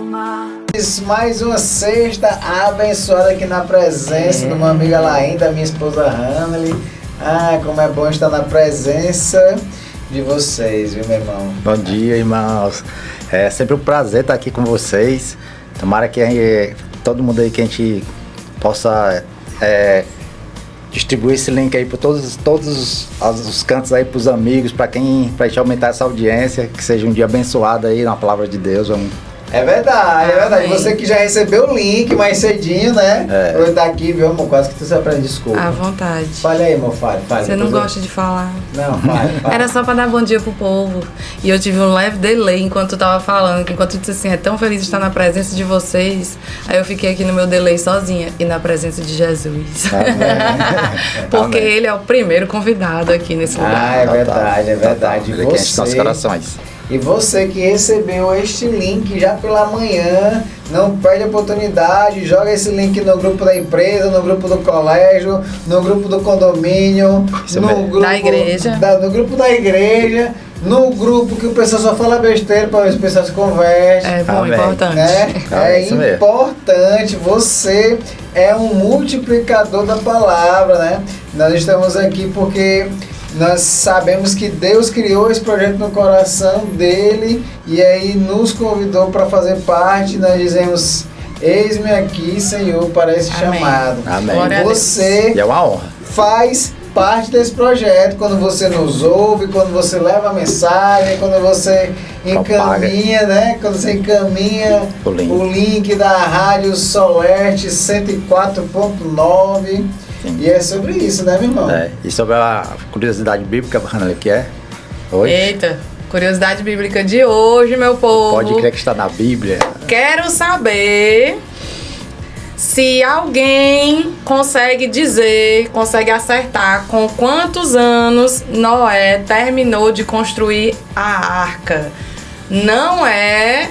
Mais uma sexta abençoada aqui na presença do meu amigo Alain, da minha esposa Hanley. Como é bom estar na presença de vocês, viu, meu irmão? Bom dia, irmãos. É sempre um prazer estar aqui com vocês. Tomara que todo mundo aí, que a gente possa distribuir esse link aí para todos os cantos aí, para os amigos, para gente aumentar essa audiência, que seja um dia abençoado aí na palavra de Deus. É verdade, é verdade. Você que já recebeu o link mais cedinho, né? Eu estar aqui, viu, amor? Quase que tu se aprende, desculpa. À vontade. Fale aí, amor, fale. Você não gosta de falar. Não, fale. Era só pra dar bom dia pro povo. E eu tive um leve delay enquanto tu tava falando, que enquanto tu disse assim, é tão feliz de estar na presença de vocês. Aí eu fiquei aqui no meu delay sozinha e na presença de Jesus. Porque ele é o primeiro convidado aqui nesse lugar. É verdade, é verdade. Ele quer encher nossos corações. E você que recebeu este link já pela manhã, não perde a oportunidade, joga esse link no grupo da empresa, no grupo do colégio, no grupo do condomínio, no grupo da igreja. No grupo da igreja, no grupo que o pessoal só fala besteira para ver se o pessoal se converte. É bom, importante. Né? É importante, você é um multiplicador da palavra, né? Nós estamos aqui porque nós sabemos que Deus criou esse projeto no coração dele e aí nos convidou para fazer parte. Nós dizemos: eis-me aqui, Senhor, para esse chamado. Amém. E você é uma honra. Faz parte desse projeto quando você nos ouve, quando você leva a mensagem, quando você encaminha, né? Quando você encaminha o link da Rádio Solerte 104.9. E é sobre isso, né, meu irmão? E sobre a curiosidade bíblica, Hanley, que é hoje? Eita, curiosidade bíblica de hoje, meu povo. Pode crer que está na Bíblia. Quero saber se alguém consegue acertar com quantos anos Noé terminou de construir a arca. Não é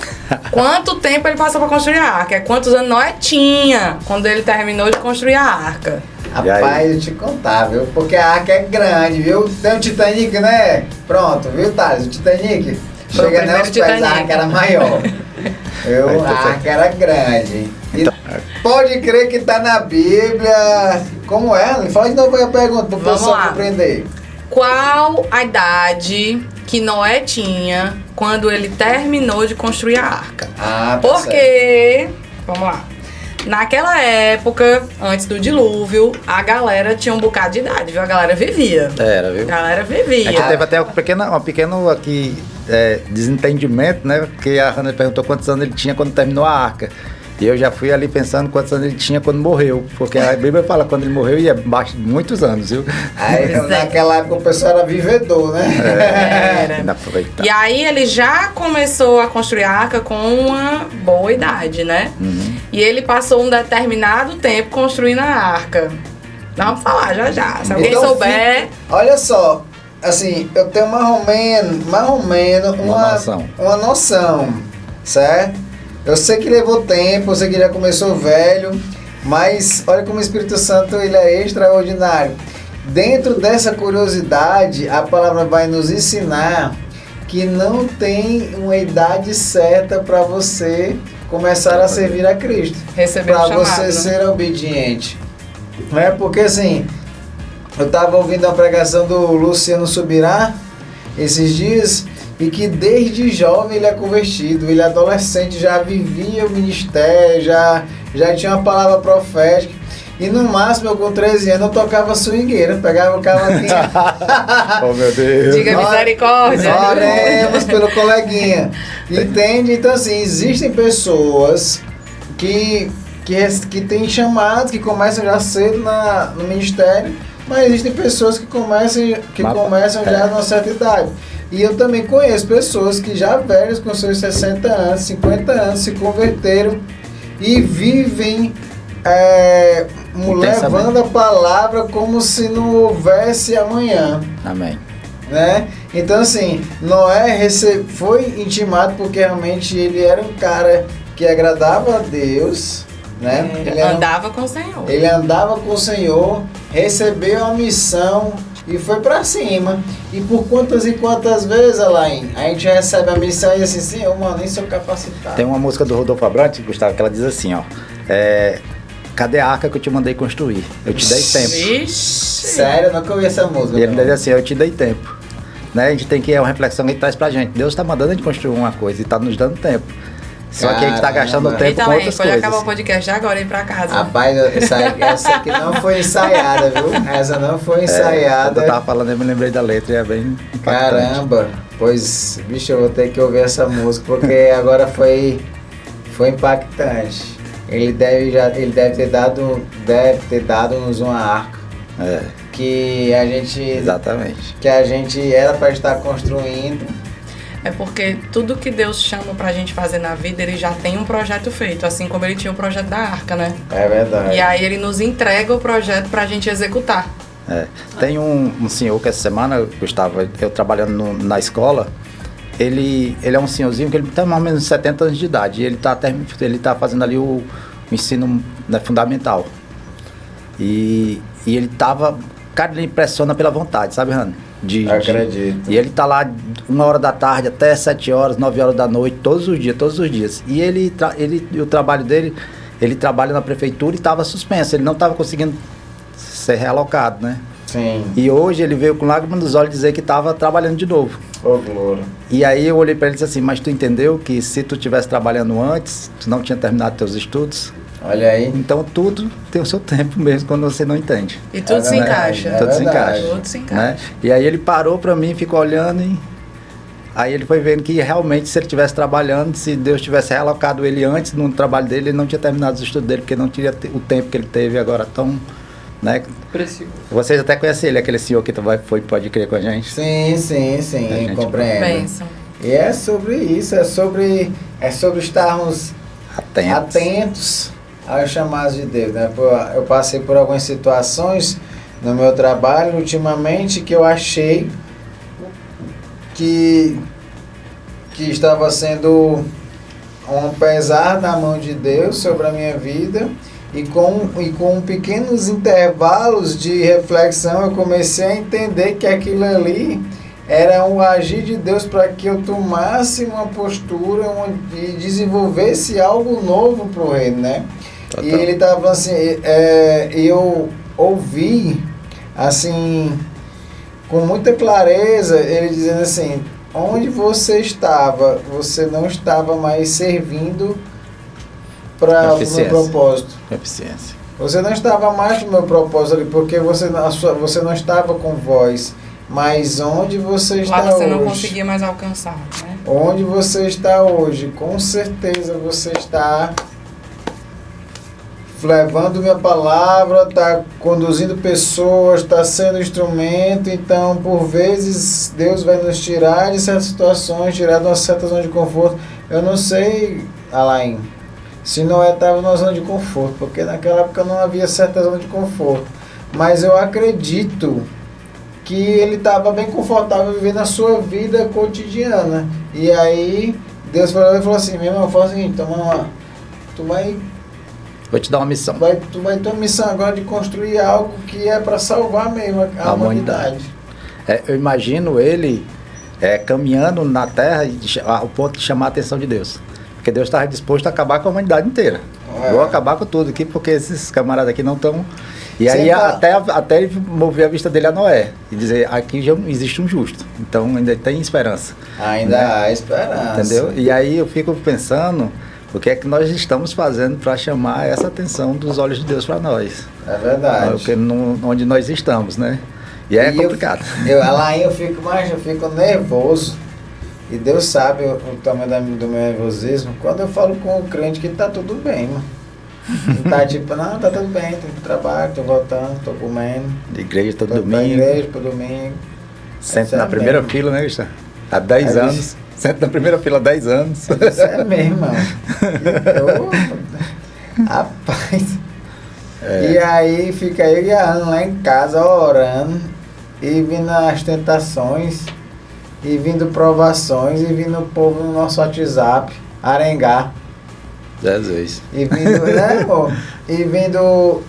quanto tempo ele passou para construir a arca, é quantos anos Noé tinha quando ele terminou de construir a arca. Rapaz, eu te contar, viu? Porque a arca é grande, viu? Tem o Titanic, né? Pronto, viu, Thales? O Titanic chega nem aos pés, a arca era maior. A arca era grande. E pode crer que tá na Bíblia. Como é? Fala de novo a pergunta pro pessoal compreender. Qual a idade que Noé tinha quando ele terminou de construir a arca? Porque, vamos lá, naquela época, antes do dilúvio, a galera tinha um bocado de idade, viu? A galera vivia. Era, viu? A galera vivia. A gente teve até um pequeno aqui, desentendimento, né? Porque a Hannah perguntou quantos anos ele tinha quando terminou a arca. E eu já fui ali pensando quantos anos ele tinha quando morreu. Porque a Bíblia fala quando ele morreu e é baixo de muitos anos, viu? Aí naquela época o pessoal era vivedor, né? Era. E aí ele já começou a construir a arca com uma boa idade, né? Uhum. E ele passou um determinado tempo construindo a arca. Vamos falar já. Se alguém souber. Olha só, assim, eu tenho mais ou menos uma noção, certo? Eu sei que levou tempo, eu sei que já começou velho, mas olha como o Espírito Santo ele é extraordinário. Dentro dessa curiosidade, a palavra vai nos ensinar que não tem uma idade certa para você começar a servir a Cristo, para você ser obediente. Não é porque assim, eu estava ouvindo a pregação do Luciano Subirá esses dias, e que desde jovem ele é convertido, ele adolescente já vivia o ministério, já tinha uma palavra profética. E no máximo, eu com 13 anos, eu tocava swingueira, pegava o cavaquinho. Oh, meu Deus. Diga misericórdia. Oremos pelo coleguinha. Entende? Então, assim, existem pessoas que têm chamados, que começam já cedo no ministério, mas existem pessoas que começam já numa certa idade. E eu também conheço pessoas que já velhas, com seus 60 anos, 50 anos, se converteram e vivem levando a palavra como se não houvesse amanhã. Amém. Né? Então, assim, Noé foi intimado porque realmente ele era um cara que agradava a Deus, né? Ele andava com o Senhor. Ele andava com o Senhor, recebeu a missão e foi pra cima. E por quantas e quantas vezes, Alain, a gente recebe a missão e assim, Senhor, mano, nem sou capacitado. Tem uma música do Rodolfo Abrantes, Gustavo, que ela diz assim, ó, cadê a arca que eu te mandei construir? Eu te dei tempo. Ixi. Sério, eu nunca ouvi essa música. E ele diz assim, eu te dei tempo. Né? A gente tem que, é uma reflexão que ele traz pra gente. Deus tá mandando a gente construir uma coisa e tá nos dando tempo. Só que a gente tá gastando tempo então, com outras pode coisas. acabar o podcast agora e ir pra casa. Rapaz, essa aqui não foi ensaiada, viu? Essa não foi ensaiada. Quando eu tava falando, eu me lembrei da letra e é bem impactante. Caramba, pois, bicho, eu vou ter que ouvir essa música, porque agora foi impactante. Ele deve ter dado-nos uma arca. Que a gente... Exatamente. Que a gente era para estar construindo. É porque tudo que Deus chama pra gente fazer na vida, ele já tem um projeto feito, assim como ele tinha o projeto da arca, né? É verdade. E aí ele nos entrega o projeto pra gente executar. Tem um senhor que essa semana, Gustavo, eu trabalhando na escola, ele é um senhorzinho que ele tem mais ou menos 70 anos de idade, e ele tá fazendo ali o ensino, né, fundamental. E ele tava, cara, ele impressiona pela vontade, sabe, Rani? Acredito. E ele tá lá 1h da tarde até 7 horas, 9 horas da noite, todos os dias. E o trabalho dele, ele trabalha na prefeitura e estava suspenso, ele não estava conseguindo ser realocado, né? Sim. E hoje ele veio com lágrimas nos olhos dizer que estava trabalhando de novo. Ô, glória. E aí eu olhei para ele e disse assim, mas tu entendeu que se tu estivesse trabalhando antes, tu não tinha terminado teus estudos? Olha aí. Então tudo tem o seu tempo mesmo quando você não entende. E tudo se encaixa. Tudo se encaixa. Tudo se encaixa. Né? E aí ele parou para mim, ficou olhando e aí ele foi vendo que realmente se ele estivesse trabalhando, se Deus tivesse realocado ele antes no trabalho dele, ele não tinha terminado os estudos dele, porque não tinha o tempo que ele teve agora tão... Né? Precioso. Vocês até conhecem ele, aquele senhor que pode crer com a gente. Sim, compreendo. Pensam. E é sobre isso, é sobre estarmos atentos aos chamados de Deus, né? Eu passei por algumas situações no meu trabalho ultimamente que eu achei que estava sendo um pesar na mão de Deus sobre a minha vida, e com pequenos intervalos de reflexão eu comecei a entender que aquilo ali era um agir de Deus para que eu tomasse uma postura e desenvolvesse algo novo para o reino, né? E ele estava falando assim, eu ouvi, assim, com muita clareza, ele dizendo assim, onde você estava, você não estava mais servindo para o meu propósito. Eficiência. Você não estava mais para o meu propósito ali, porque você não estava com voz. Mas onde você está hoje? Lá você não conseguia mais alcançar, né? Onde você está hoje? Com certeza você está levando minha palavra, está conduzindo pessoas, está sendo instrumento. Então, por vezes, Deus vai nos tirar de certas situações, tirar de uma certa zona de conforto. Eu não sei, Alain, se Noé estava numa zona de conforto, porque naquela época não havia certa zona de conforto. Mas eu acredito que ele estava bem confortável vivendo a sua vida cotidiana. E aí, Deus falou assim, meu irmão, fala o seguinte, vou te dar uma missão. Tu vai ter uma missão agora de construir algo que é para salvar mesmo a humanidade. Eu imagino ele caminhando na terra ao ponto de chamar a atenção de Deus. Porque Deus estava disposto a acabar com a humanidade inteira. Vou acabar com tudo aqui, porque esses camaradas aqui não estão... E aí até ele mover a vista dele a Noé. E dizer, aqui já existe um justo. Então ainda tem esperança. Ainda há esperança. Entendeu? E aí eu fico pensando... O que é que nós estamos fazendo para chamar essa atenção dos olhos de Deus para nós? É verdade. Onde nós estamos, né? E é complicado. Eu fico nervoso. E Deus sabe o tamanho do meu nervosismo. Quando eu falo com o crente que tá tudo bem, mano. Tá tipo, não, tá tudo bem, tô no trabalho, tô voltando, tô comendo. De igreja todo domingo. Igreja todo domingo. Senta na primeira fila, né, Gustavo? Há 10 anos. Senta na primeira fila há 10 anos. Isso é mesmo, mano. Rapaz. E aí fica eu e a Ana lá em casa orando, e vindo as tentações, e vindo provações, e vindo o povo no nosso WhatsApp, arengar. Jesus. E vindo, né, amor? E vindo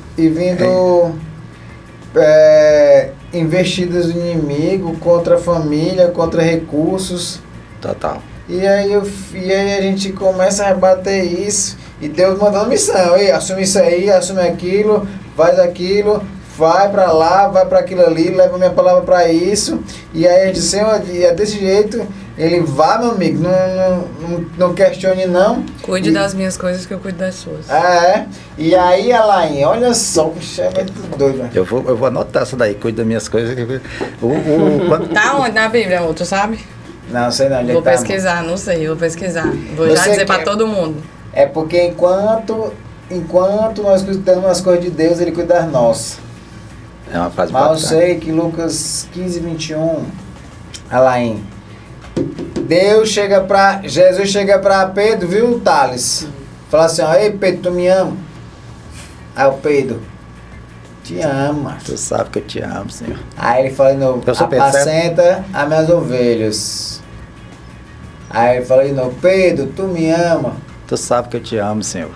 investidas do inimigo contra a família, contra recursos. Total. E aí a gente começa a rebater isso. E Deus mandando missão. E assume isso aí, assume aquilo, faz aquilo, vai pra lá, vai pra aquilo ali, leva minha palavra pra isso. E aí a gente, Senhor, é desse jeito. Ele vai, meu amigo, não questione não. Cuide das minhas coisas que eu cuido das suas. E aí, Alain, olha só, puxa, é muito doido. Né? Eu vou anotar essa daí, cuide das minhas coisas. Tá onde na Bíblia, tu sabe? Não, sei não. Vou pesquisar, não sei, vou pesquisar. Vou já dizer pra todo mundo. É porque enquanto nós cuidamos das coisas de Deus, Ele cuida das nossas. É uma frase bacana. Mas eu sei que Lucas 15, 21, Alain, Jesus chega pra Pedro, viu, Thales? Fala assim, ó, ei Pedro, tu me ama? Aí o Pedro, te amo. Tu sabe que eu te amo, Senhor. Aí ele fala de novo, apacenta as minhas ovelhas. Aí ele fala de novo, Pedro, tu me ama? Tu sabe que eu te amo, Senhor.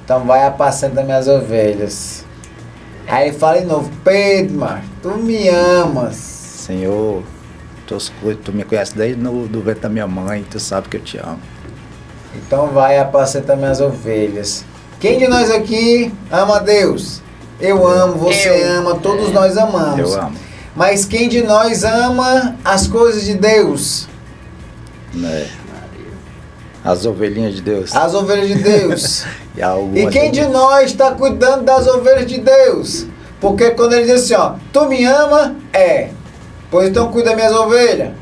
Então vai apacenta as minhas ovelhas. Aí ele fala de novo, Pedro, mano, tu me amas? Senhor, tu me conhece desde do ventre da minha mãe, tu sabe que eu te amo. Então vai apacentar minhas ovelhas. Quem de nós aqui ama Deus? Eu amo, você ama, todos nós amamos. Eu amo. Mas quem de nós ama as coisas de Deus? As ovelhinhas de Deus. As ovelhas de Deus. E quem de nós está cuidando das ovelhas de Deus? Porque quando ele diz assim, ó, tu me ama, pois então cuida das minhas ovelhas.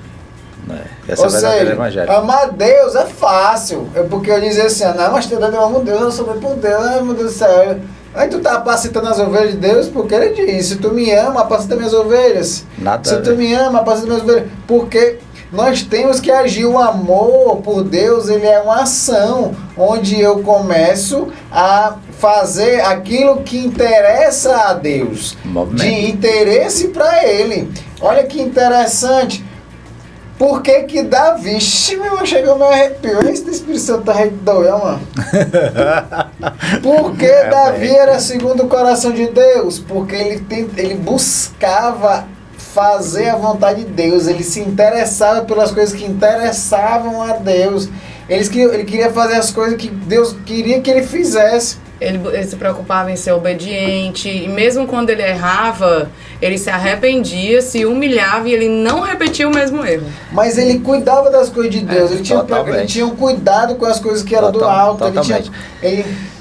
Essa Ou seja, amar Deus é fácil. É porque eu dizia assim, não, mas eu amo Deus, eu sou por Deus, ai meu Deus do céu. Aí tu tá apacentando as ovelhas de Deus, porque ele diz, se tu me ama, apacenta minhas ovelhas. Se tu me ama, apacenta minhas ovelhas. Porque nós temos que agir. O amor por Deus, ele é uma ação, onde eu começo a fazer aquilo que interessa a Deus. De interesse para ele. Olha que interessante. Por que Davi... Ixi, meu irmão, chegou meu arrepio. Esse Espírito Santo tá doeu, mano. Porque Davi era segundo o coração de Deus. Porque ele buscava fazer a vontade de Deus. Ele se interessava pelas coisas que interessavam a Deus. Ele queria fazer as coisas que Deus queria que ele fizesse. Ele se preocupava em ser obediente, e mesmo quando ele errava, ele se arrependia, se humilhava e ele não repetia o mesmo erro. Mas ele cuidava das coisas de Deus, ele tinha um cuidado com as coisas que eram do alto.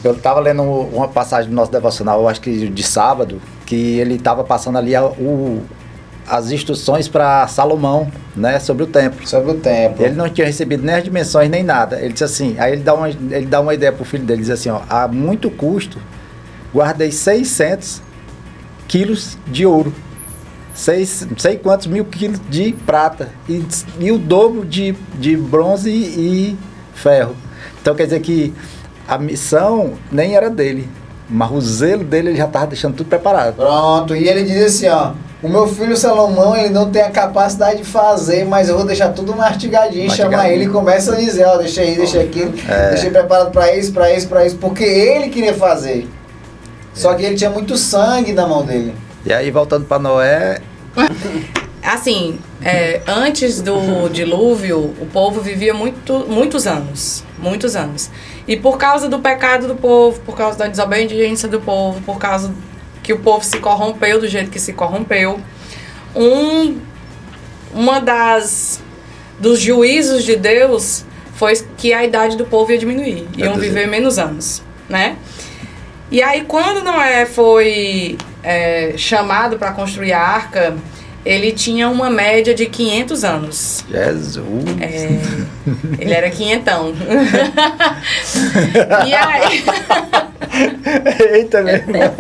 Eu estava lendo uma passagem do nosso devocional, eu acho que de sábado, que ele estava passando ali as instruções para Salomão, né, sobre o templo. Sobre o templo. Ele não tinha recebido nem as dimensões, nem nada. Ele disse assim, aí ele dá uma ideia pro filho dele, diz assim, ó, a muito custo, guardei 600 quilos de ouro, sei quantos mil quilos de prata, e o dobro de bronze e ferro. Então quer dizer que a missão nem era dele, mas o zelo dele ele já estava deixando tudo preparado. Pronto, e ele diz assim, ó, o meu filho Salomão, ele não tem a capacidade de fazer, mas eu vou deixar tudo mastigadinho. Chama ele e começa a dizer, ó, deixa aí, deixa aquilo, deixei preparado para isso, porque ele queria fazer. Só que ele tinha muito sangue na mão dele. E aí, voltando para Noé... Assim, antes do dilúvio, o povo vivia muitos anos. E por causa do pecado do povo, por causa da desobediência do povo, por causa que o povo se corrompeu do jeito que se corrompeu, dos juízos de Deus foi que a idade do povo ia diminuir, iam viver menos anos, né? E aí, quando Noé foi chamado para construir a arca, ele tinha uma média de 500 anos. Jesus! Ele era quinhentão. E aí... Eita, meu irmão.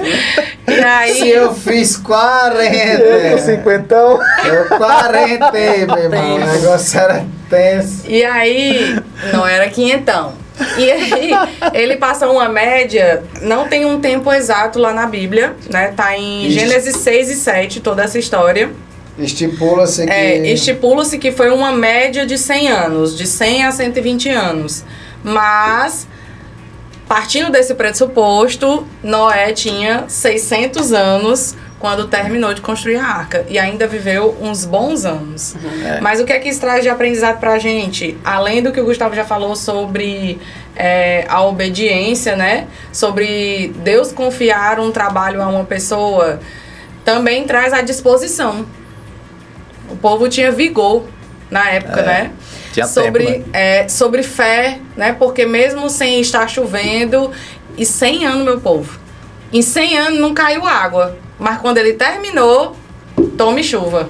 E aí... Se eu fiz 40... Eu com 50... Eu 40, meu irmão. O negócio era tenso. E aí, não era quinhentão. E aí, ele passa uma média, não tem um tempo exato lá na Bíblia, né? Tá em Gênesis 6 e 7, toda essa história. Estipula-se que... Estipula-se que foi uma média de 100 anos, de 100 a 120 anos. Mas, partindo desse pressuposto, Noé tinha 600 anos quando terminou de construir a arca. E ainda viveu uns bons anos. Mas o que é que isso traz de aprendizado pra gente? Além do que o Gustavo já falou sobre a obediência, né? Sobre Deus confiar um trabalho a uma pessoa, também traz a disposição. O povo tinha vigor na época, né? Tinha tempo, né? Sobre fé, né? Porque mesmo sem estar chovendo, e 100 anos, meu povo, em 100 anos não caiu água, mas quando ele terminou, tome chuva.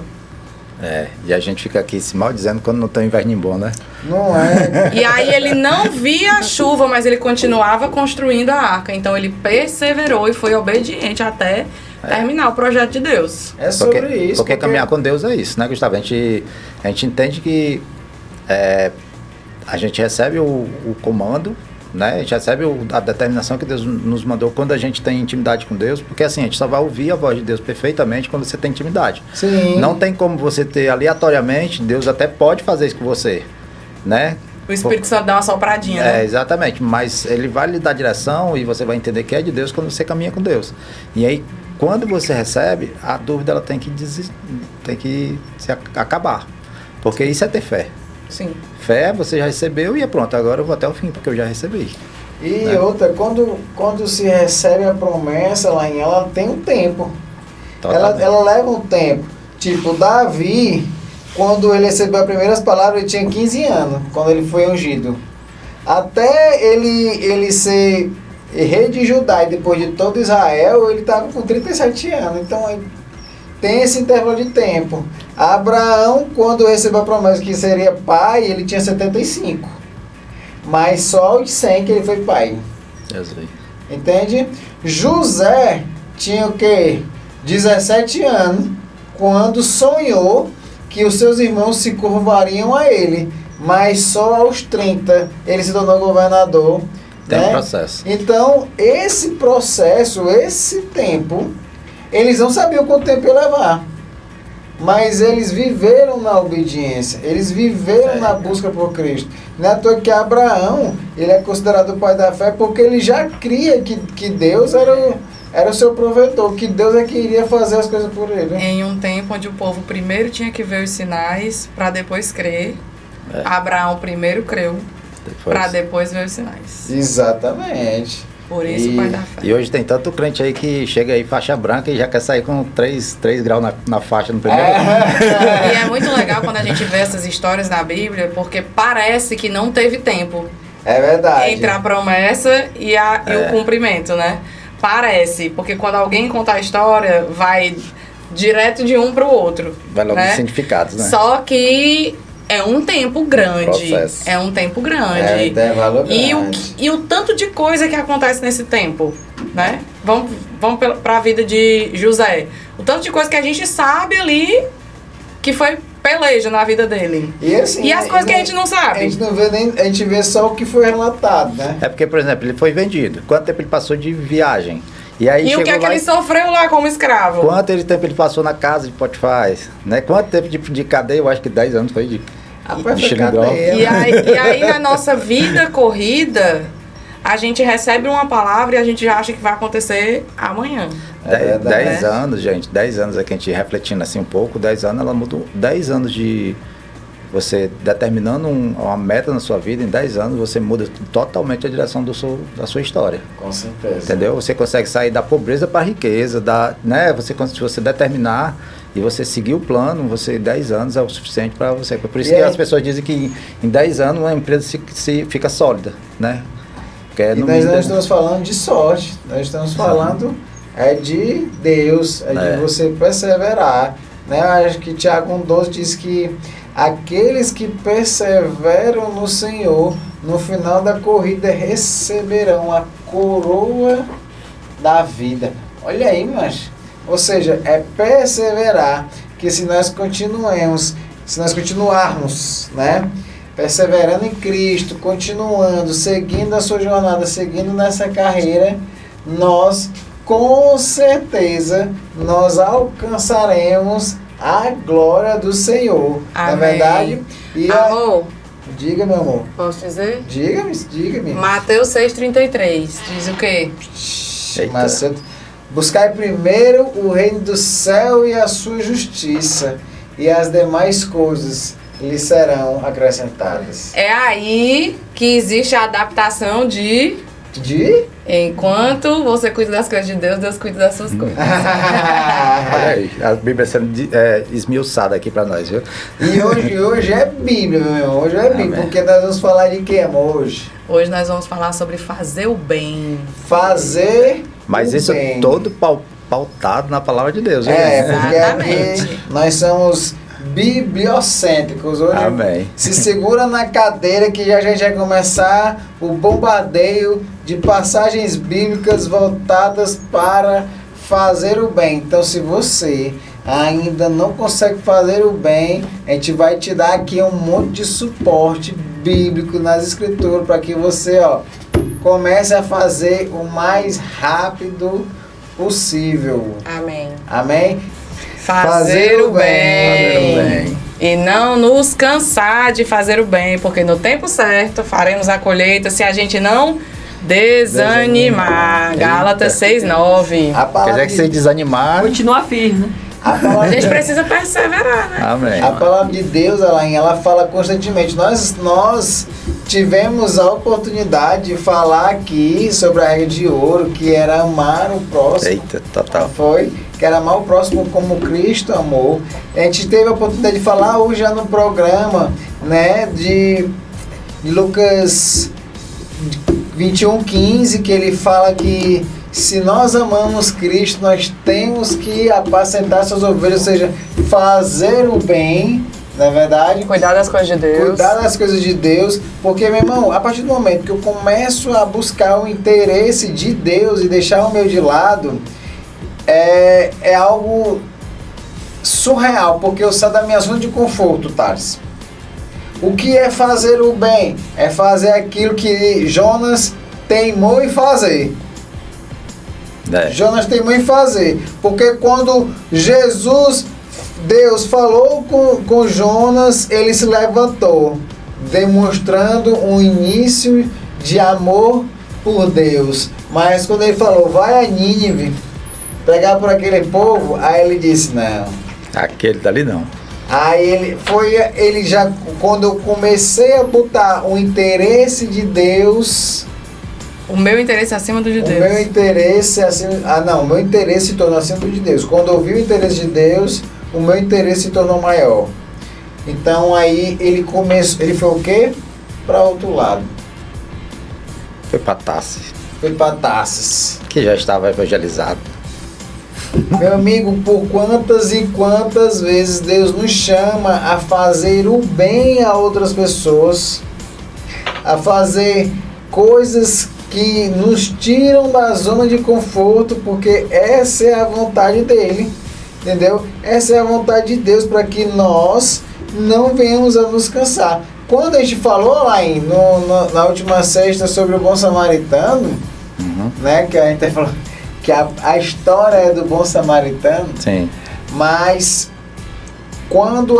E a gente fica aqui se maldizendo quando não tem inverno bom, né? Não é. E aí ele não via a chuva, mas ele continuava construindo a arca. Então ele perseverou e foi obediente até terminar o projeto de Deus. É sobre isso. Porque caminhar com Deus é isso, né, Gustavo? A gente entende que a gente recebe o comando, né? A gente recebe a determinação que Deus nos mandou quando a gente tem intimidade com Deus, porque assim, a gente só vai ouvir a voz de Deus perfeitamente quando você tem intimidade. Sim. Não tem como você ter aleatoriamente, Deus até pode fazer isso com você, né? O Espírito Santo dá uma sopradinha, né? Exatamente, mas ele vai lhe dar direção e você vai entender que é de Deus quando você caminha com Deus. E aí, quando você recebe, a dúvida ela tem que se acabar, porque isso é ter fé. Sim. Fé, você já recebeu e é pronto, agora eu vou até o fim, porque eu já recebi. E outra, quando se recebe a promessa, ela tem um tempo. Ela leva um tempo. Tipo, Davi, quando ele recebeu as primeiras palavras, ele tinha 15 anos, quando ele foi ungido. Até ele ser rei de Judá e depois de todo Israel, ele estava com 37 anos. Então, tem esse intervalo de tempo. Abraão, quando recebeu a promessa que seria pai, ele tinha 75. Mas só aos 100 que ele foi pai. Entende? José tinha o quê? 17 anos, quando sonhou que os seus irmãos se curvariam a ele. Mas só aos 30 ele se tornou governador. Tem né? um processo. Então, esse processo, esse tempo, eles não sabiam quanto tempo ia levar. Mas eles viveram na obediência, eles viveram na busca por Cristo. Não é à toa que Abraão, ele é considerado o pai da fé, porque ele já cria que Deus era o seu provedor, que Deus é que iria fazer as coisas por ele. Em um tempo onde o povo primeiro tinha que ver os sinais para depois crer, Abraão primeiro creu para depois ver os sinais. Exatamente. Por isso o pai da fé. E hoje tem tanto crente aí que chega aí faixa branca e já quer sair com 3 graus na faixa no primeiro. E é muito legal quando a gente vê essas histórias na Bíblia, porque parece que não teve tempo. É verdade. Entre a promessa e o cumprimento, né? Parece, porque quando alguém conta a história, vai direto de um para o outro. Vai logo né? os significados, né? Só que é um tempo grande. Processo. É um tempo grande. É um intervalo grande. E o tanto de coisa que acontece nesse tempo, né? Vamos para a vida de José. O tanto de coisa que a gente sabe ali que foi peleja na vida dele. E, assim, e as coisas que a gente não sabe. A gente não vê a gente vê só o que foi relatado, né? É porque, por exemplo, ele foi vendido. Quanto tempo ele passou de viagem? E o que é que ele sofreu lá como escravo? Quanto tempo ele passou na casa de Potifar? Né? Quanto tempo de cadeia? Eu acho que 10 anos foi de e aí na nossa vida corrida, a gente recebe uma palavra e a gente já acha que vai acontecer amanhã. 10 anos, gente. 10 anos aqui a gente refletindo assim um pouco. 10 anos, ela mudou. 10 anos de você determinando uma meta na sua vida, em 10 anos você muda totalmente a direção da sua história. Com certeza. Entendeu? Você consegue sair da pobreza para a riqueza, né? Se você determinar e você seguir o plano, 10 anos é o suficiente para você. Por isso que as pessoas dizem que em 10 anos uma empresa se fica sólida, né? E nós não estamos falando de sorte, nós estamos falando de Deus, de você perseverar. Né? Acho que Tiago 1,12 diz que aqueles que perseveram no Senhor, no final da corrida, receberão a coroa da vida. Olha aí, mas, ou seja, é perseverar, que se nós continuarmos, né? Perseverando em Cristo, continuando, seguindo a sua jornada, seguindo nessa carreira, nós, com certeza, nós alcançaremos a glória do Senhor. Amém. Não é verdade? Amor. Diga, meu amor. Posso dizer? Diga-me. Mateus 6,33. Diz o quê? Buscai primeiro o reino do céu e a sua justiça, e as demais coisas lhe serão acrescentadas. É aí que existe a adaptação de enquanto você cuida das coisas de Deus, Deus cuida das suas coisas. Olha aí, a Bíblia sendo esmiuçada aqui pra nós, viu? E hoje é Bíblia, meu irmão. Hoje é Bíblia. Amém. Porque nós vamos falar de quê, amor, hoje? Hoje nós vamos falar sobre fazer o bem. Fazer Mas o isso bem. Todo pautado na palavra de Deus. Porque aqui nós somos bibliocêntricos. Hoje Amém. Se segura na cadeira que já a gente vai começar o bombardeio de passagens bíblicas voltadas para fazer o bem. Então, se você ainda não consegue fazer o bem, a gente vai te dar aqui um monte de suporte bíblico nas escrituras para que você comece a fazer o mais rápido possível. Amém. Amém? Fazer o bem. E não nos cansar de fazer o bem, porque no tempo certo faremos a colheita se a gente não desanimar. Gálatas 6:9. Quer dizer que se desanimar, continua firme, né? A gente precisa perseverar, né? Amém. A palavra de Deus, ela fala constantemente. Nós tivemos a oportunidade de falar aqui sobre a regra de ouro, que era amar o próximo. Eita, total. Que era amar o próximo como Cristo amou. A gente teve a oportunidade de falar hoje já no programa, né, de Lucas 21:15, que ele fala que se nós amamos Cristo, nós temos que apacentar suas ovelhas, ou seja, fazer o bem, não é verdade? Cuidar das coisas de Deus. Cuidar das coisas de Deus, porque, meu irmão, a partir do momento que eu começo a buscar o interesse de Deus e deixar o meu de lado, é algo surreal, porque eu saio da minha zona de conforto, Thales. O que é fazer o bem? É fazer aquilo que Jonas teimou em fazer. Jonas teimou em fazer. Porque quando Deus falou com Jonas, ele se levantou, demonstrando um início de amor por Deus. Mas quando ele falou, vai a Nínive, pregar por aquele povo, aí ele disse, não. Aquele dali não. Aí ele já, quando eu comecei a botar o interesse de Deus... O meu interesse acima do de Deus. O meu interesse acima... o meu interesse se tornou acima do de Deus. Quando eu vi o interesse de Deus, o meu interesse se tornou maior. Então aí ele foi o quê? Para outro lado. Foi para Tarsis. Foi para Tarsis. Que já estava evangelizado. Meu amigo, por quantas e quantas vezes Deus nos chama a fazer o bem a outras pessoas, a fazer coisas que nos tiram da zona de conforto, porque essa é a vontade dele, entendeu? Essa é a vontade de Deus, para que nós não venhamos a nos cansar. Quando a gente falou lá na última sexta sobre o bom samaritano, né, que a gente falou que a história é do bom samaritano. Sim. Mas quando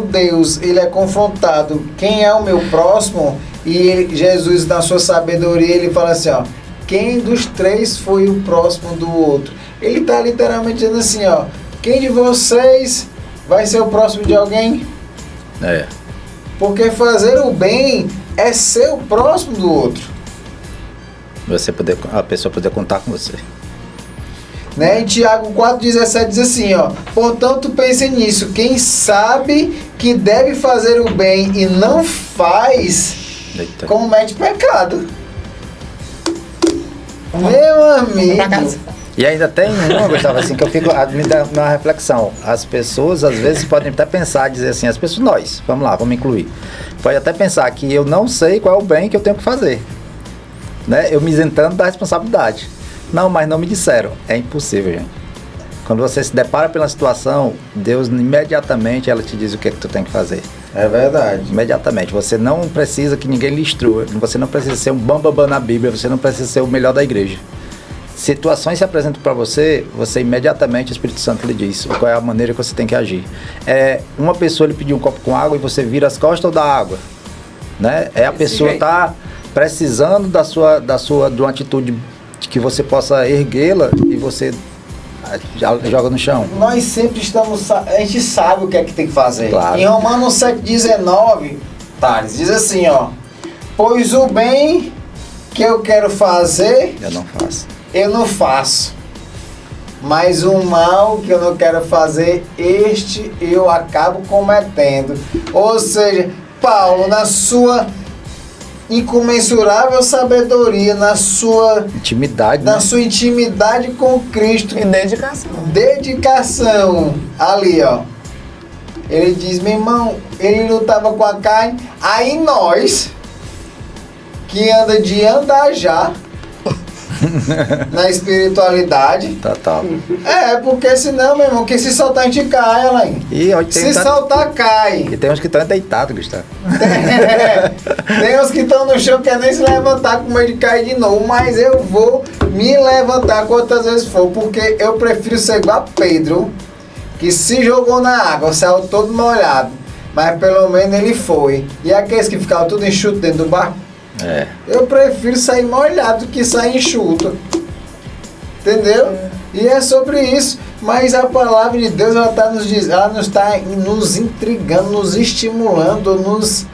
Deus ele é confrontado, quem é o meu próximo, e Jesus na sua sabedoria ele fala assim, quem dos três foi o próximo do outro? Ele está literalmente dizendo assim, quem de vocês vai ser o próximo de alguém? Porque fazer o bem é ser o próximo do outro. A pessoa poder contar com você. Né? Em Tiago 4,17 diz assim, portanto pensem nisso, quem sabe que deve fazer o bem e não faz, comete pecado. Meu amigo. E ainda tem Gustavo, assim, que eu fico, me dá uma reflexão. As pessoas, às vezes, podem até pensar, dizer assim, nós, vamos incluir. Pode até pensar que eu não sei qual é o bem que eu tenho que fazer. Né? Eu me isentando da responsabilidade. Não, mas não me disseram. É impossível, gente. Quando você se depara pela situação, Deus imediatamente ela te diz o que tu tem que fazer. É verdade. Imediatamente. Você não precisa que ninguém lhe instrua. Você não precisa ser um bambambam na Bíblia. Você não precisa ser o melhor da igreja. Situações se apresentam para você, imediatamente, o Espírito Santo lhe diz qual é a maneira que você tem que agir. Uma pessoa lhe pediu um copo com água e você vira as costas ou dá água. Né? A pessoa está precisando de uma atitude que você possa erguê-la e você joga no chão. Nós sempre estamos... A gente sabe o que é que tem que fazer. Claro. Em Romanos 7,19, Thales, diz assim, ó. Pois o bem que eu quero fazer... eu não faço. Mas o mal que eu não quero fazer, este eu acabo cometendo. Ou seja, Paulo, na sua incomensurável sabedoria, na sua intimidade, na sua intimidade com Cristo e dedicação ali, ó. Ele diz, meu irmão, ele lutava com a carne. Aí nós que anda de andar já na espiritualidade. Total. Porque senão, meu irmão, que se soltar a gente cai, Alain. Se soltar, cai. E tem uns que estão deitados, Gustavo. Tem uns que estão no chão, quer nem se levantar com medo de cair de novo. Mas eu vou me levantar quantas vezes for, porque eu prefiro ser igual a Pedro, que se jogou na água, saiu todo molhado, mas pelo menos ele foi. E aqueles que ficavam tudo enxuto dentro do barco, eu prefiro sair molhado do que sair enxuto. Entendeu? E é sobre isso. Mas a palavra de Deus, ela está nos intrigando, nos estimulando, nos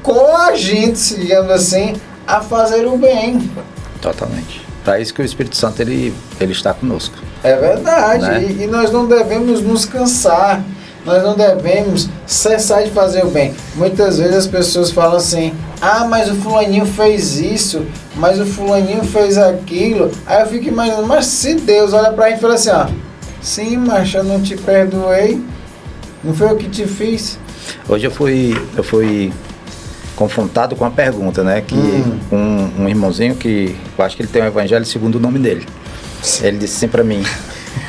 coagindo, digamos assim, a fazer o bem. Totalmente. Para isso que o Espírito Santo ele está conosco. É verdade. Né? E nós não devemos nos cansar. Nós não devemos cessar de fazer o bem. Muitas vezes as pessoas falam assim, mas o fulaninho fez isso, mas o fulaninho fez aquilo. Aí eu fico imaginando, mas se Deus olha pra gente e fala assim, sim, mas eu não te perdoei, não foi o que te fiz. Hoje eu fui confrontado com uma pergunta, né? Que um irmãozinho que eu acho que ele tem um evangelho segundo o nome dele. Ele disse assim pra mim...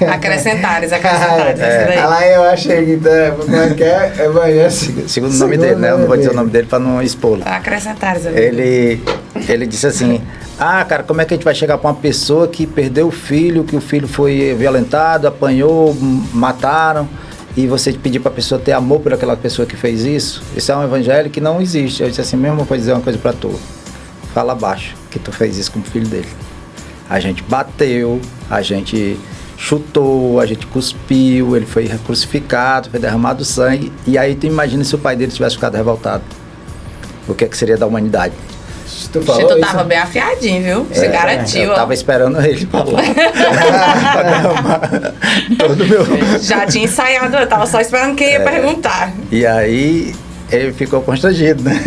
Acrescentares. Lá eu achei que como é que é? Evangelho segundo o nome dele, né? Eu não vou dizer o nome dele pra não expô-lo. Acrescentares. Ele disse assim, cara, como é que a gente vai chegar pra uma pessoa que perdeu o filho, que o filho foi violentado, apanhou, mataram, e você pedir pra pessoa ter amor por aquela pessoa que fez isso? Isso é um evangelho que não existe. Eu disse assim, mesmo vou dizer uma coisa pra tu. Fala abaixo que tu fez isso com o filho dele. A gente bateu, a gente chutou, a gente cuspiu, ele foi crucificado, foi derramado sangue. E aí tu imagina se o pai dele tivesse ficado revoltado. O que seria da humanidade? Tu tava bem afiadinho, viu? Você garantiu. Eu tava esperando ele falar. Todo meu... Já tinha ensaiado, eu tava só esperando quem ia perguntar. E aí ele ficou constrangido, né?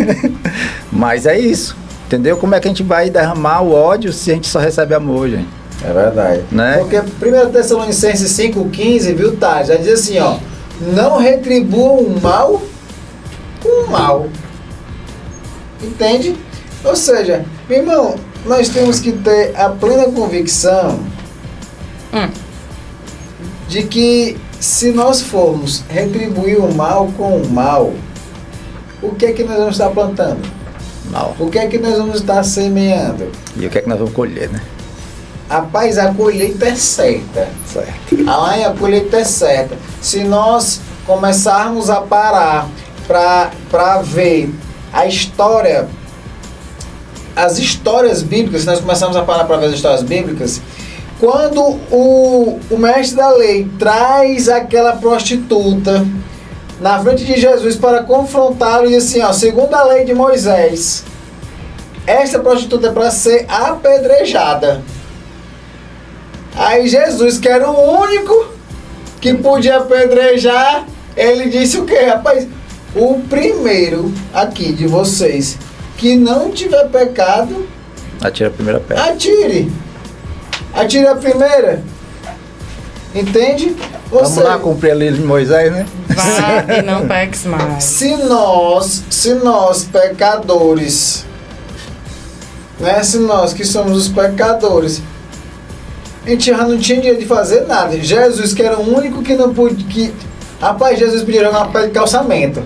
Mas é isso. Entendeu? Como é que a gente vai derramar o ódio se a gente só recebe amor, gente? É verdade. Né? Porque 1 Tessalonicenses 5,15, viu, tá? Já diz assim, não retribuam o mal com o mal. Entende? Ou seja, meu irmão, nós temos que ter a plena convicção de que se nós formos retribuir o mal com o mal, o que é que nós vamos estar plantando? Mal. O que é que nós vamos estar semeando? E o que é que nós vamos colher, né? Rapaz, a colheita é certa. Certo. A colheita é certa. Se nós começarmos a parar para ver a história, as histórias bíblicas, se nós começarmos a parar para ver as histórias bíblicas, quando o mestre da lei traz aquela prostituta na frente de Jesus para confrontá-lo e assim, segundo a lei de Moisés, esta prostituta é para ser apedrejada. Aí Jesus, que era o único que podia apedrejar, ele disse o quê, rapaz? O primeiro aqui de vocês que não tiver pecado, atire a primeira pedra. Atire a primeira. Entende? Vamos lá cumprir a lei de Moisés, né? Vá e não peques mais. Se nós pecadores, né? Se nós que somos os pecadores, a gente já não tinha dinheiro de fazer nada. Jesus, que era o único que não podia... Rapaz, Jesus podia jogar uma pedra de calçamento.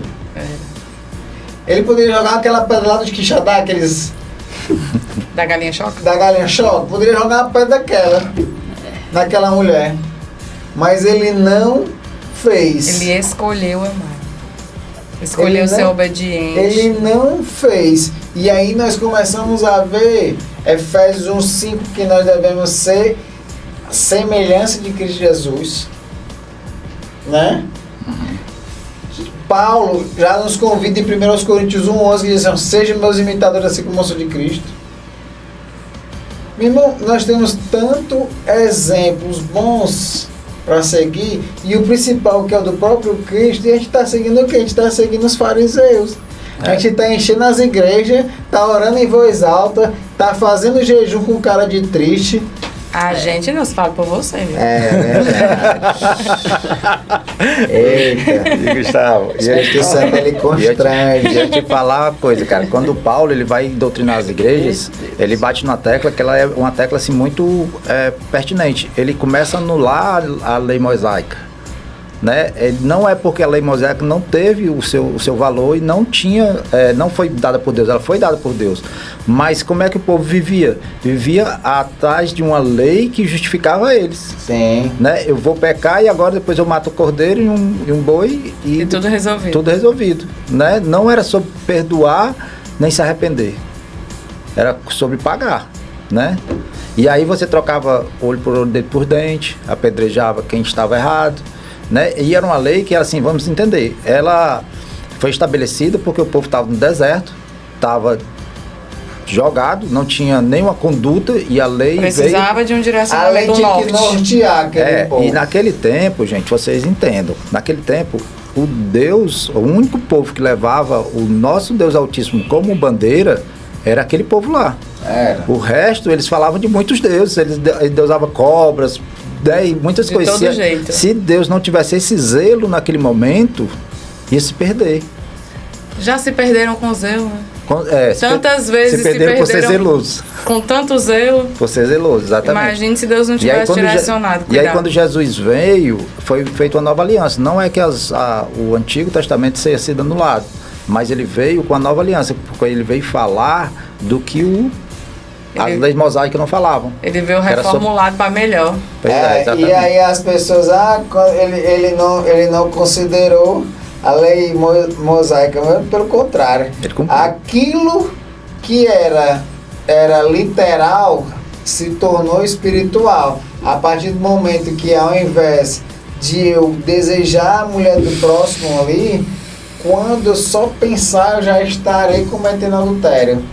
Ele poderia jogar aquela pedra lá de Quixadá, aqueles... Da galinha choque? Da galinha choque. Poderia jogar uma pedra daquela. Naquela mulher. Mas ele não fez. Ele escolheu amar. Escolheu ser obediente. Ele não fez. E aí nós começamos a ver Efésios 1:5, que nós devemos ser semelhança de Cristo Jesus, né? Paulo já nos convida em 1 Coríntios 1:11, que diz assim: sejam meus imitadores assim como eu sou de Cristo. Meu irmão, nós temos tanto exemplos bons para seguir, e o principal, que é o do próprio Cristo, e a gente está seguindo o quê? A gente está seguindo os fariseus. A gente está enchendo as igrejas, está orando em voz alta, está fazendo jejum com cara de triste. A gente não se fala por você, viu? Eita. E Gustavo, ele constrange. E eu te falar uma coisa, cara. Quando o Paulo ele vai doutrinar as igrejas, ele bate numa tecla que ela é uma tecla assim, muito pertinente. Ele começa a anular a lei mosaica. Né? Não é porque a lei mosaica não teve o seu valor e não tinha, não foi dada por Deus, ela foi dada por Deus. Mas como é que o povo vivia? Vivia atrás de uma lei que justificava eles. Sim. Né? Eu vou pecar e agora depois eu mato o cordeiro e um boi e tudo resolvido. Tudo resolvido. Né? Não era sobre perdoar nem se arrepender. Era sobre pagar. Né? E aí você trocava olho por olho, dente por dente, apedrejava quem estava errado. Né? E era uma lei que, assim, vamos entender, ela foi estabelecida porque o povo estava no deserto, estava jogado, não tinha nenhuma conduta e a lei precisava de um direcionamento do norte. A lei tinha que nortear aquele povo. E naquele tempo, gente, vocês entendam, naquele tempo, o único povo que levava o nosso Deus Altíssimo como bandeira era aquele povo lá. Era. O resto, eles falavam de muitos deuses, eles deusavam cobras, muitas de coisas. Todo jeito. Se Deus não tivesse esse zelo naquele momento, ia se perder. Já se perderam com zelo, né? Tantas vezes se perderam por ser zeloso. Com tanto zelo. Por ser zeloso, exatamente. Imagine se Deus não tivesse direcionado. E aí quando Jesus veio, foi feita uma nova aliança. Não é que o Antigo Testamento tenha sido anulado, mas ele veio com a nova aliança, porque ele veio falar do que as leis mosaicas não falavam. Ele veio reformulado para melhor. E aí as pessoas, ele não considerou a lei mosaica, mas pelo contrário. Aquilo que era literal se tornou espiritual. A partir do momento que, ao invés de eu desejar a mulher do próximo ali, quando eu só pensar, eu já estarei cometendo adultério.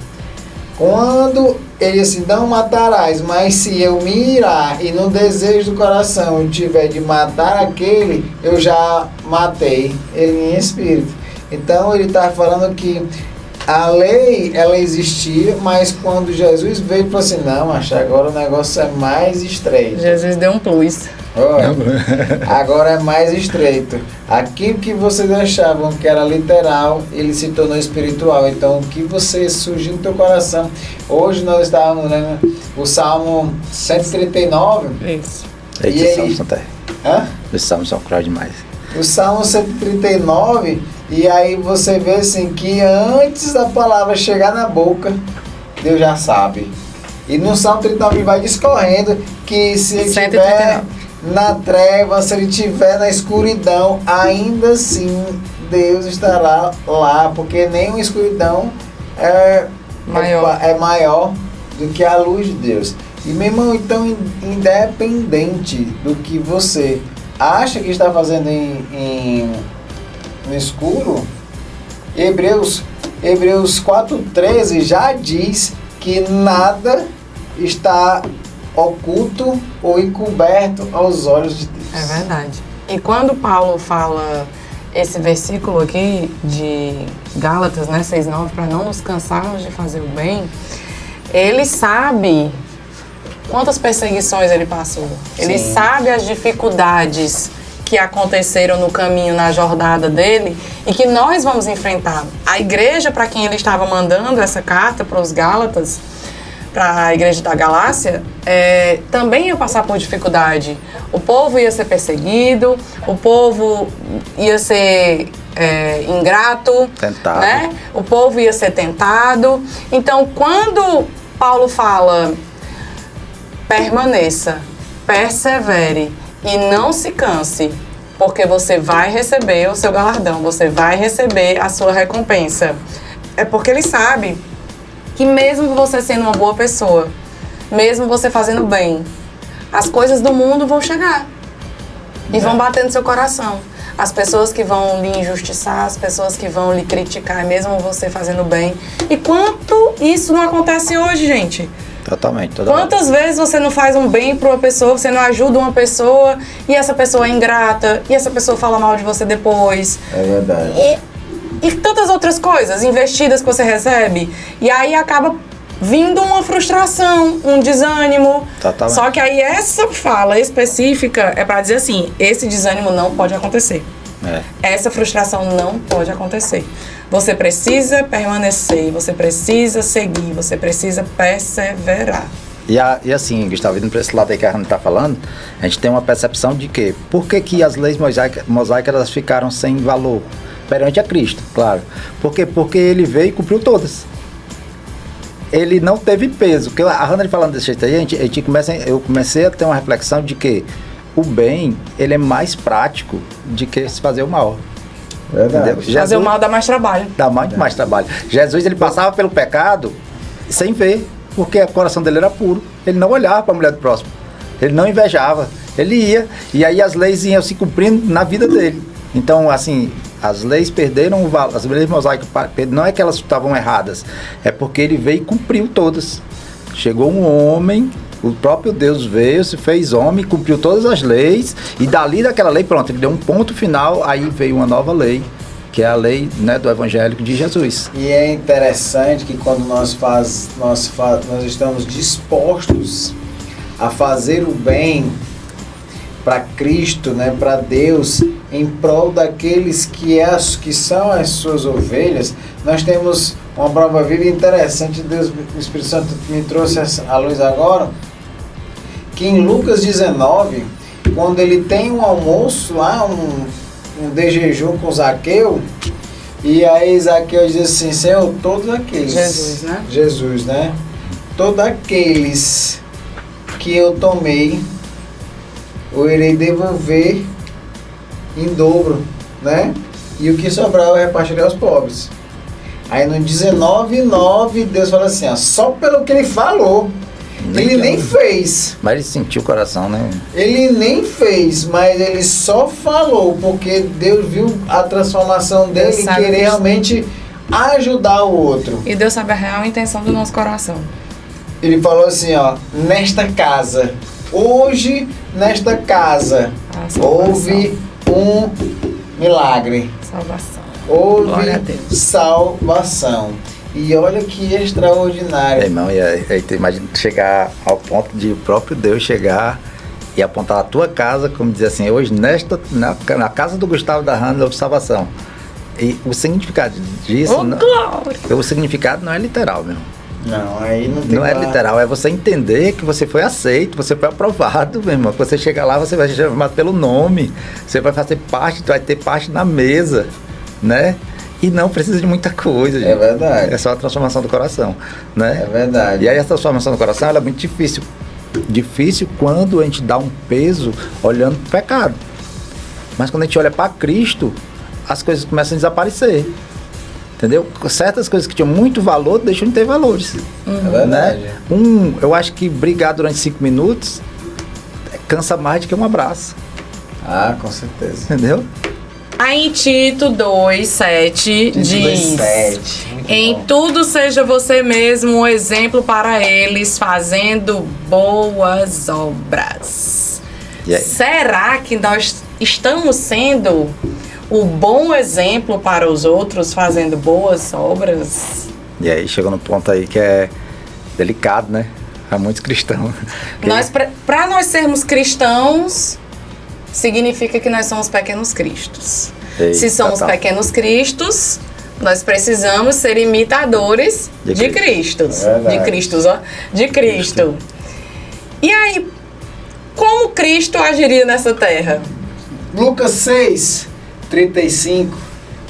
Quando ele disse, não matarás, mas se eu me irar e no desejo do coração eu tiver de matar aquele, eu já matei ele em espírito. Então ele está falando que a lei, ela existia, mas quando Jesus veio, ele falou assim, não, acho agora o negócio é mais estreito. Jesus deu um plus. Agora é mais estreito. Aquilo que vocês achavam que era literal, ele se tornou espiritual. Então, o que você surgiu no teu coração. Hoje nós estávamos lendo o Salmo 139. Isso. Os salmos são cruéis demais. O Salmo 139, e aí você vê assim que antes da palavra chegar na boca, Deus já sabe. E no Salmo 39 ele vai discorrendo que se ele estiver na treva, se ele estiver na escuridão, ainda assim Deus estará lá, porque nenhuma escuridão é maior do que a luz de Deus. E meu irmão, então, independente do que você acha que está fazendo no escuro, Hebreus 4:13 já diz que nada está oculto ou encoberto aos olhos de Deus. É verdade. E quando Paulo fala esse versículo aqui de Gálatas, né, 6:9, para não nos cansarmos de fazer o bem, ele sabe quantas perseguições ele passou. Ele sabe as dificuldades que aconteceram no caminho, na jornada dele, e que nós vamos enfrentar. A igreja para quem ele estava mandando essa carta para os Gálatas, para a igreja da Galácia, também ia passar por dificuldade. O povo ia ser perseguido, o povo ia ser ingrato, tentado, né? O povo ia ser tentado. Então, quando Paulo fala, permaneça, persevere e não se canse, porque você vai receber o seu galardão, você vai receber a sua recompensa. É porque ele sabe que mesmo você sendo uma boa pessoa, mesmo você fazendo bem, as coisas do mundo vão chegar e vão bater no seu coração. As pessoas que vão lhe injustiçar, as pessoas que vão lhe criticar, mesmo você fazendo bem. E quanto isso não acontece hoje, gente? Totalmente. Quantas vezes você não faz um bem para uma pessoa, você não ajuda uma pessoa e essa pessoa é ingrata, e essa pessoa fala mal de você depois. É verdade. E tantas outras coisas, investidas que você recebe, e aí acaba vindo uma frustração, um desânimo. Totalmente. Só que aí essa fala específica é para dizer assim, esse desânimo não pode acontecer. Essa frustração não pode acontecer. Você precisa permanecer, você precisa seguir, você precisa perseverar. E assim, Gustavo, indo para esse lado aí que a Hannah está falando, a gente tem uma percepção de que por que as leis mosaicas elas ficaram sem valor perante a Cristo, claro. Por quê? Porque ele veio e cumpriu todas. Ele não teve peso. Porque a Hannah falando desse jeito aí, eu comecei a ter uma reflexão de que o bem, ele é mais prático de que se fazer o mal. Verdade. Fazer o mal dá mais trabalho. Dá muito mais trabalho. Jesus, ele passava pelo pecado sem ver, porque o coração dele era puro. Ele não olhava para a mulher do próximo. Ele não invejava. Ele ia. E aí as leis iam se cumprindo na vida dele. Então, assim, as leis perderam o valor. As leis mosaicas, não é que elas estavam erradas. É porque ele veio e cumpriu todas. Chegou um homem, o próprio Deus veio, se fez homem, cumpriu todas as leis. E dali daquela lei, pronto, ele deu um ponto final. Aí veio uma nova lei, que é a lei, né, do evangélico de Jesus. E é interessante que quando nós estamos dispostos a fazer o bem para Cristo, né, para Deus, em prol daqueles que são as suas ovelhas, nós temos uma prova viva interessante. Deus, o Espírito Santo me trouxe à luz agora, que em Lucas 19, quando ele tem um almoço lá, um de jejum com Zaqueu, e aí Zaqueu diz assim: Senhor, todos aqueles... Jesus, né? Todos aqueles que eu tomei, eu irei devolver em dobro, né? E o que sobrar eu repartirei aos pobres. Aí no 19:9, Deus fala assim, ó, só pelo que ele falou. Ele nem fez. Mas ele sentiu o coração, né? Ele nem fez, mas ele só falou, porque Deus viu a transformação dele e querer realmente ajudar o outro. E Deus sabe a real intenção do nosso coração. Ele falou assim, ó, nesta casa, hoje nesta casa, houve um milagre. Salvação. Houve salvação. E olha que extraordinário. Irmão, e aí tu imagina chegar ao ponto de o próprio Deus chegar e apontar a tua casa, como dizer assim, hoje na casa do Gustavo da Hannah houve salvação. E o significado disso, o significado não é literal, meu. Não, aí não tem. Não é literal, é você entender que você foi aceito, você foi aprovado, meu irmão. Quando você chega lá, você vai ser chamado pelo nome, você vai fazer parte, vai ter parte na mesa, né? E não precisa de muita coisa, gente. É verdade. É só a transformação do coração, né? É verdade. E aí a transformação do coração, ela é muito difícil. Difícil quando a gente dá um peso olhando para o pecado. Mas quando a gente olha para Cristo, as coisas começam a desaparecer. Entendeu? Certas coisas que tinham muito valor deixam de ter valores. É verdade. Né? Eu acho que brigar durante 5 minutos cansa mais do que um abraço. Ah, com certeza. Entendeu? Aí Tito 2:7 diz: em tudo seja você mesmo um exemplo para eles, fazendo boas obras. Será que nós estamos sendo o bom exemplo para os outros, fazendo boas obras? E aí chega no ponto aí que é delicado, né? Há muitos cristãos. Para nós sermos cristãos, significa que nós somos pequenos cristos. Se somos pequenos cristos, nós precisamos ser imitadores de Cristo. De Cristo. E aí, como Cristo agiria nessa terra? Lucas 6:35,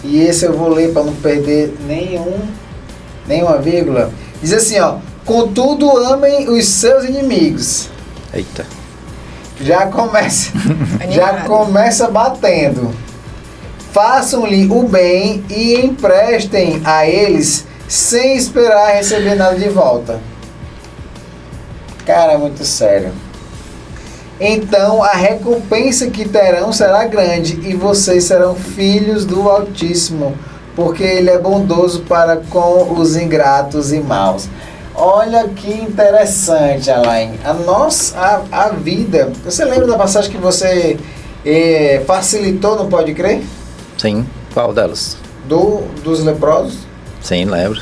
e esse eu vou ler para não perder nenhuma vírgula. Diz assim, ó: contudo amem os seus inimigos. Eita. Já começa batendo. Façam-lhe o bem e emprestem a eles sem esperar receber nada de volta. Cara, é muito sério. Então a recompensa que terão será grande e vocês serão filhos do Altíssimo, porque Ele é bondoso para com os ingratos e maus. Olha que interessante, Alain. A vida... Você lembra da passagem que você facilitou, não pode crer? Sim, qual delas? Dos leprosos? Sim, lembro.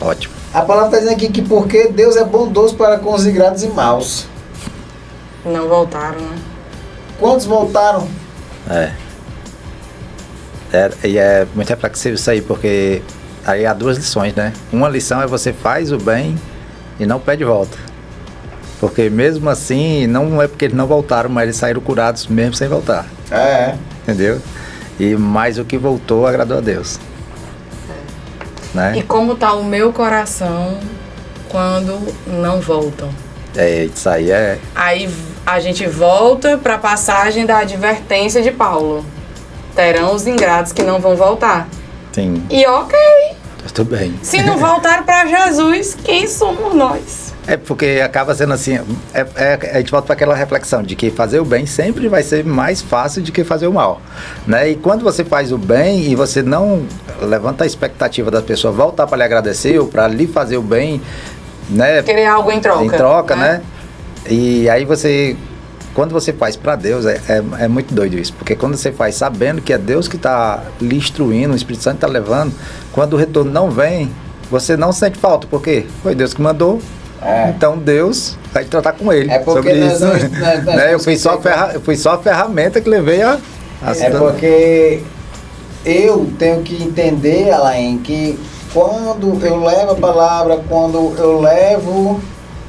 Ótimo. A palavra está dizendo aqui que porque Deus é bondoso para com os ingratos e maus. Não voltaram, né? Quantos voltaram? E é muito reflexivo isso aí, porque aí há duas lições, né? Uma lição é você faz o bem e não pede volta. Porque mesmo assim, não é porque eles não voltaram, mas eles saíram curados mesmo sem voltar. Entendeu? Mas o que voltou agradou a Deus. Né? E como tá o meu coração quando não voltam? Isso aí é... Aí a gente volta para a passagem da advertência de Paulo. Terão os ingratos que não vão voltar. Sim. E ok. Tudo bem. Se não voltar para Jesus, quem somos nós? É porque acaba sendo assim, a gente volta para aquela reflexão de que fazer o bem sempre vai ser mais fácil do que fazer o mal, né? E quando você faz o bem e você não levanta a expectativa da pessoa voltar para lhe agradecer ou para lhe fazer o bem, né? Querer algo em troca. Em troca, né? E aí quando você faz para Deus, é muito doido isso, porque quando você faz sabendo que é Deus que está lhe instruindo, o Espírito Santo está levando, quando o retorno não vem, você não sente falta, porque foi Deus que mandou. Então Deus vai tratar com ele. É porque nós né? Eu fui só a ferramenta que levei a porque eu tenho que entender, Alain, que quando eu levo a palavra, quando eu levo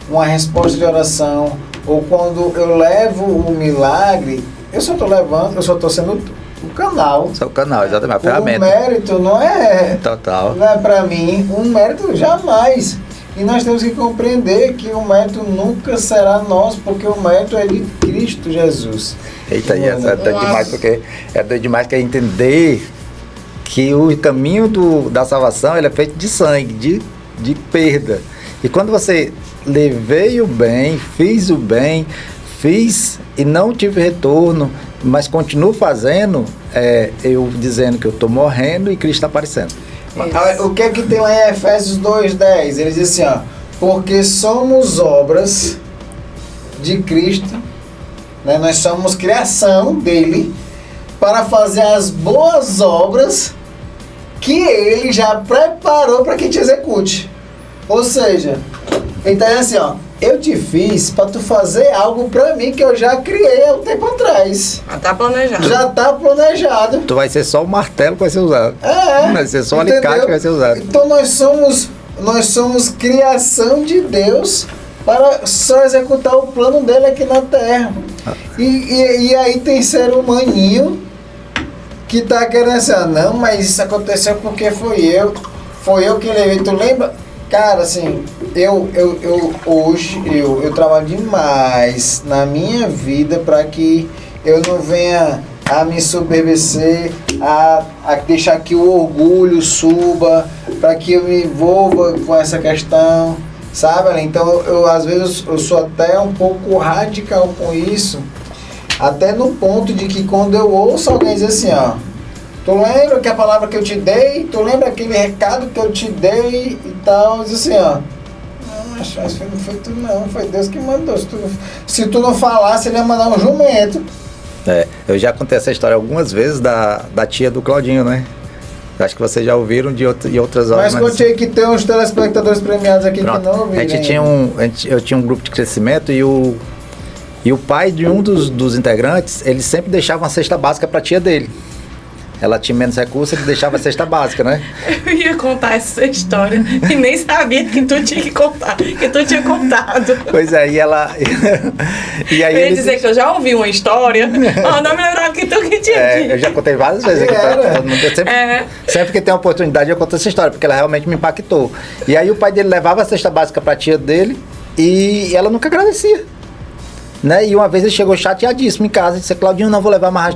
uma resposta de oração, ou quando eu levo o milagre, eu só estou sendo o canal. Só o canal, exatamente, a ferramenta. O mérito não é... Total. Não é para mim, um mérito jamais. E nós temos que compreender que o mérito nunca será nosso, porque o mérito é de Cristo Jesus. Eita, e essa é doido demais, porque é doido demais que é entender que o caminho da salvação ele é feito de sangue, de perda. E quando você levei o bem, fiz o bem, e não tive retorno, mas continuo fazendo, eu dizendo que eu estou morrendo e Cristo está aparecendo. Isso. O que é que tem lá em Efésios 2:10? Ele diz assim, porque somos obras de Cristo, né? Nós somos criação dele para fazer as boas obras que ele já preparou para que te execute. Ou seja, então é assim, eu te fiz para tu fazer algo para mim que eu já criei há um tempo atrás. Já tá planejado. Já tá planejado. Tu vai ser só o martelo que vai ser usado. Vai ser só o alicate que vai ser usado. Então nós somos criação de Deus para só executar o plano dele aqui na Terra. E aí tem ser humaninho que tá querendo assim, não, mas isso aconteceu porque foi eu que levei. Tu lembra? Cara, assim, hoje eu trabalho demais na minha vida para que eu não venha a me soberbecer, a deixar que o orgulho suba, para que eu me envolva com essa questão, sabe? Então, às vezes eu sou até um pouco radical com isso, até no ponto de que quando eu ouço alguém dizer assim, tu lembra que a palavra que eu te dei? Tu lembra aquele recado que eu te dei e tal? Diz assim, não, foi tu não, foi Deus que mandou. Se tu não falasse, ele ia mandar um jumento. Eu já contei essa história algumas vezes da tia do Claudinho, né? Acho que vocês já ouviram de outras horas. Mas contei que tem uns telespectadores premiados aqui. Pronto. Que não ouviram. Eu tinha um grupo de crescimento e o pai de um dos integrantes, ele sempre deixava uma cesta básica para a tia dele. Ela tinha menos recursos, ele deixava a cesta básica, né? Eu ia contar essa história e nem sabia que tu tinha que contar, que tu tinha contado. Pois é, e ela... e aí eu ia dizer que eu já ouvi uma história, mas não me lembrava que tu que tinha dito. Eu já contei várias vezes aqui pra todo mundo. Sempre que tem uma oportunidade eu conto essa história, porque ela realmente me impactou. E aí o pai dele levava a cesta básica pra tia dele e ela nunca agradecia. Né? E uma vez ele chegou chateadíssimo em casa e disse, Claudinho, não vou levar mais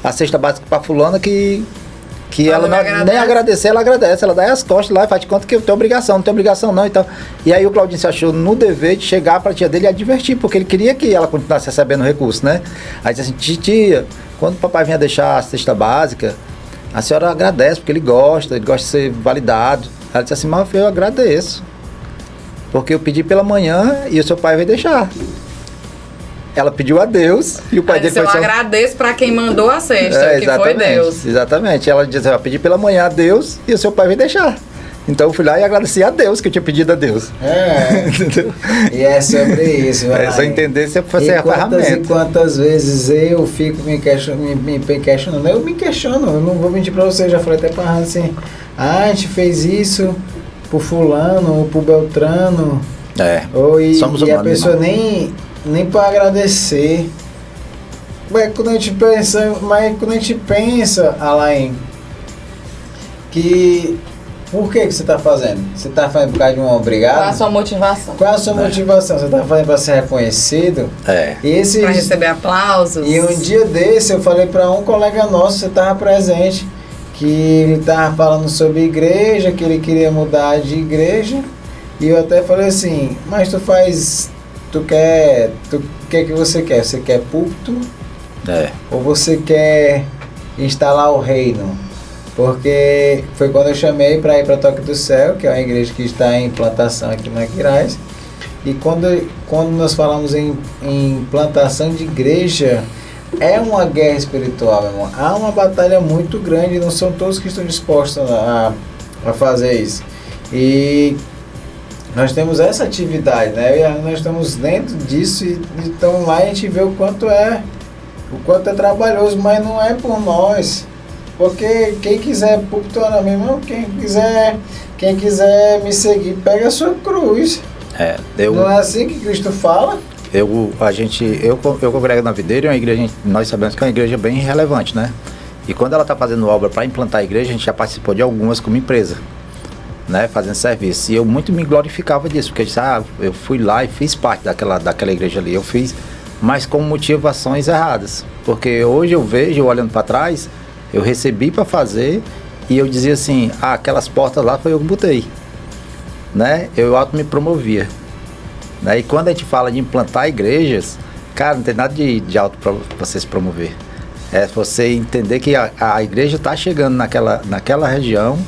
a cesta básica para fulana que que ela nem agradecer, ela agradece, ela dá as costas lá e faz de conta que eu tenho obrigação, não tenho obrigação não e tal. E aí o Claudinho se achou no dever de chegar para a tia dele e advertir, porque ele queria que ela continuasse recebendo recurso, né? Aí disse assim, tia, quando o papai vinha deixar a cesta básica, a senhora agradece, porque ele gosta de ser validado. Ela disse assim, mas eu agradeço, porque eu pedi pela manhã e o seu pai vai deixar. Ela pediu a Deus e o pai dele foi eu agradeço para quem mandou a cesta, que foi Deus. Exatamente. Ela disse, eu pedi pela manhã a Deus e o seu pai vai deixar. Então eu fui lá e agradeci a Deus que eu tinha pedido a Deus. Entendeu? E é sobre isso. Se eu entender, você fazer a ferramenta. E quantas vezes eu fico me questionando. Eu me questiono, eu não vou mentir para você, eu já falei até para assim, a gente fez isso pro fulano ou pro Beltrano. Somos humanos, e a pessoa nem para agradecer. Mas quando a gente pensa, Alain, que por que você está fazendo? Você está fazendo por causa de um obrigado? Qual é a sua motivação? Qual é a sua motivação? Você está fazendo para ser reconhecido? Para receber aplausos? E um dia desse eu falei para um colega nosso, você estava presente, que ele estava falando sobre igreja, que ele queria mudar de igreja. E eu até falei assim, mas o que você quer? Você quer púlpito? Ou você quer instalar o reino? Porque foi quando eu chamei para ir para Toque do Céu, que é uma igreja que está em implantação aqui na Quirais. E quando nós falamos em implantação de igreja, é uma guerra espiritual, meu irmão. Há uma batalha muito grande, não são todos que estão dispostos a fazer isso. E nós temos essa atividade, né? E nós estamos dentro disso e então lá a gente vê o quanto é trabalhoso, mas não é por nós. Porque quem quiser púlpito, meu irmão, quem quiser me seguir, pega a sua cruz. Não é assim que Cristo fala? Eu congrego na Videira, é uma igreja, nós sabemos que é uma igreja bem relevante, né? E quando ela está fazendo obra para implantar a igreja, a gente já participou de algumas como empresa, né? Fazendo serviço. E eu muito me glorificava disso, porque eu fui lá e fiz parte daquela igreja ali. Eu fiz, mas com motivações erradas. Porque hoje eu vejo, olhando para trás, eu recebi para fazer e eu dizia assim, aquelas portas lá foi eu que botei, né? Eu auto me promovia. E quando a gente fala de implantar igrejas, cara, não tem nada de auto para você se promover. É você entender que a igreja está chegando naquela região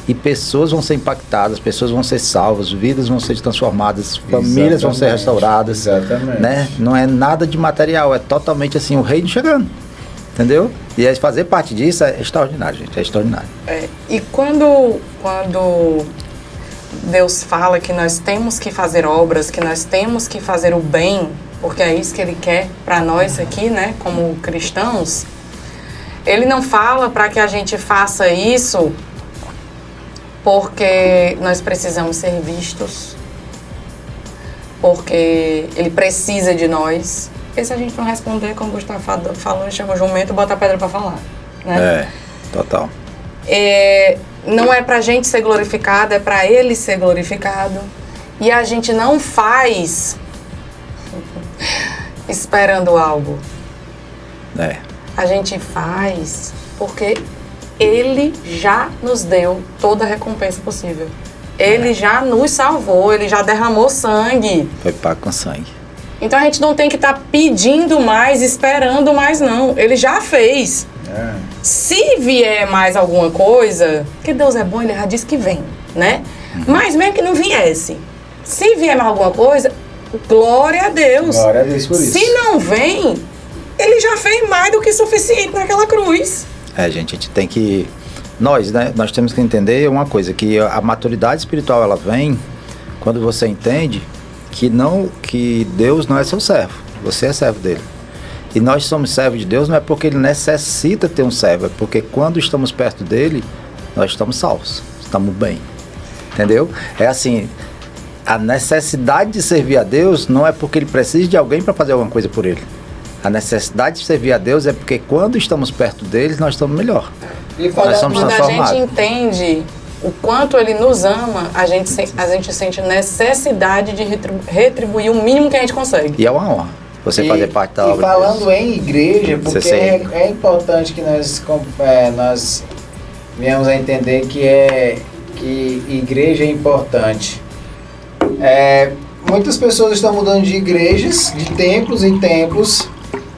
e pessoas vão ser impactadas, pessoas vão ser salvas, vidas vão ser transformadas, famílias vão ser restauradas. Exatamente. Né? Não é nada de material, é totalmente assim, o reino chegando. Entendeu? E aí fazer parte disso é extraordinário, gente, é extraordinário. E quando Deus fala que nós temos que fazer obras, que nós temos que fazer o bem, porque é isso que Ele quer para nós aqui, né, como cristãos, Ele não fala para que a gente faça isso porque nós precisamos ser vistos, porque Ele precisa de nós. Porque se a gente não responder, como o Gustavo falou, chama o jumento e bota a pedra para falar. Né? Total. Não é pra gente ser glorificado, é pra Ele ser glorificado. E a gente não faz esperando algo. A gente faz porque Ele já nos deu toda a recompensa possível. Ele já nos salvou, Ele já derramou sangue. Foi pago com sangue. Então a gente não tem que estar pedindo mais, esperando mais, não. Ele já fez. Se vier mais alguma coisa, porque Deus é bom, Ele já disse que vem, né? Mas mesmo que não viesse, se vier mais alguma coisa, glória a Deus. Glória a Deus por isso. Se não vem, Ele já fez mais do que suficiente naquela cruz. Gente, a gente tem que... Nós temos que entender uma coisa, que a maturidade espiritual, ela vem quando você entende que Deus não é seu servo, você é servo dele. E nós somos servos de Deus não é porque Ele necessita ter um servo, é porque quando estamos perto dele, nós estamos salvos, estamos bem. Entendeu? É assim, a necessidade de servir a Deus não é porque Ele precisa de alguém para fazer alguma coisa por Ele. A necessidade de servir a Deus é porque quando estamos perto dele, nós estamos melhor. E quando a gente entende o quanto Ele nos ama, a gente sente necessidade de retribuir o mínimo que a gente consegue. E é uma honra você fazer parte da obra. E falando em igreja, porque é importante que nós viemos a entender que igreja é importante. Muitas pessoas estão mudando de igrejas, de templos em templos,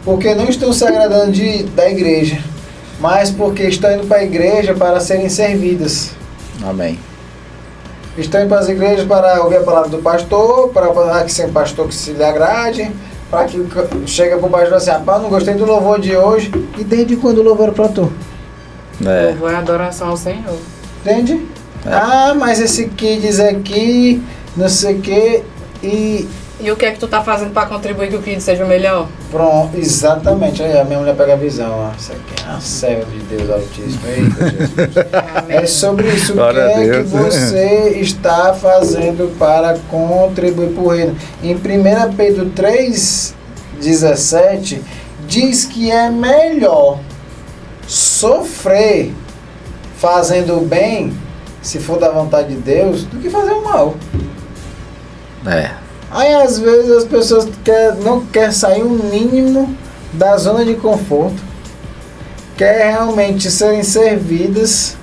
porque não estão se agradando da igreja, mas porque estão indo para a igreja para serem servidas. Amém. Estão indo para as igrejas para ouvir a palavra do pastor, para que seja um pastor que se lhe agrade, para que chega para o pastor assim, rapaz, não gostei do louvor de hoje. E desde quando o louvor era para tu? Louvor é adoração ao Senhor. Entende? Mas esse Kids aqui, não sei o que, E o que é que tu tá fazendo para contribuir que o Kids seja o melhor? Pronto, exatamente. Aí a minha mulher pega a visão, ó. Isso aqui é uma serva de Deus Altíssimo. Eita, Jesus. É sobre isso. Glória o que é que você está fazendo para contribuir para o reino? Em 1 Pedro 3,17 diz que é melhor sofrer fazendo o bem, se for da vontade de Deus, do que fazer o mal. Aí às vezes as pessoas não querem sair o mínimo da zona de conforto, querem realmente serem servidas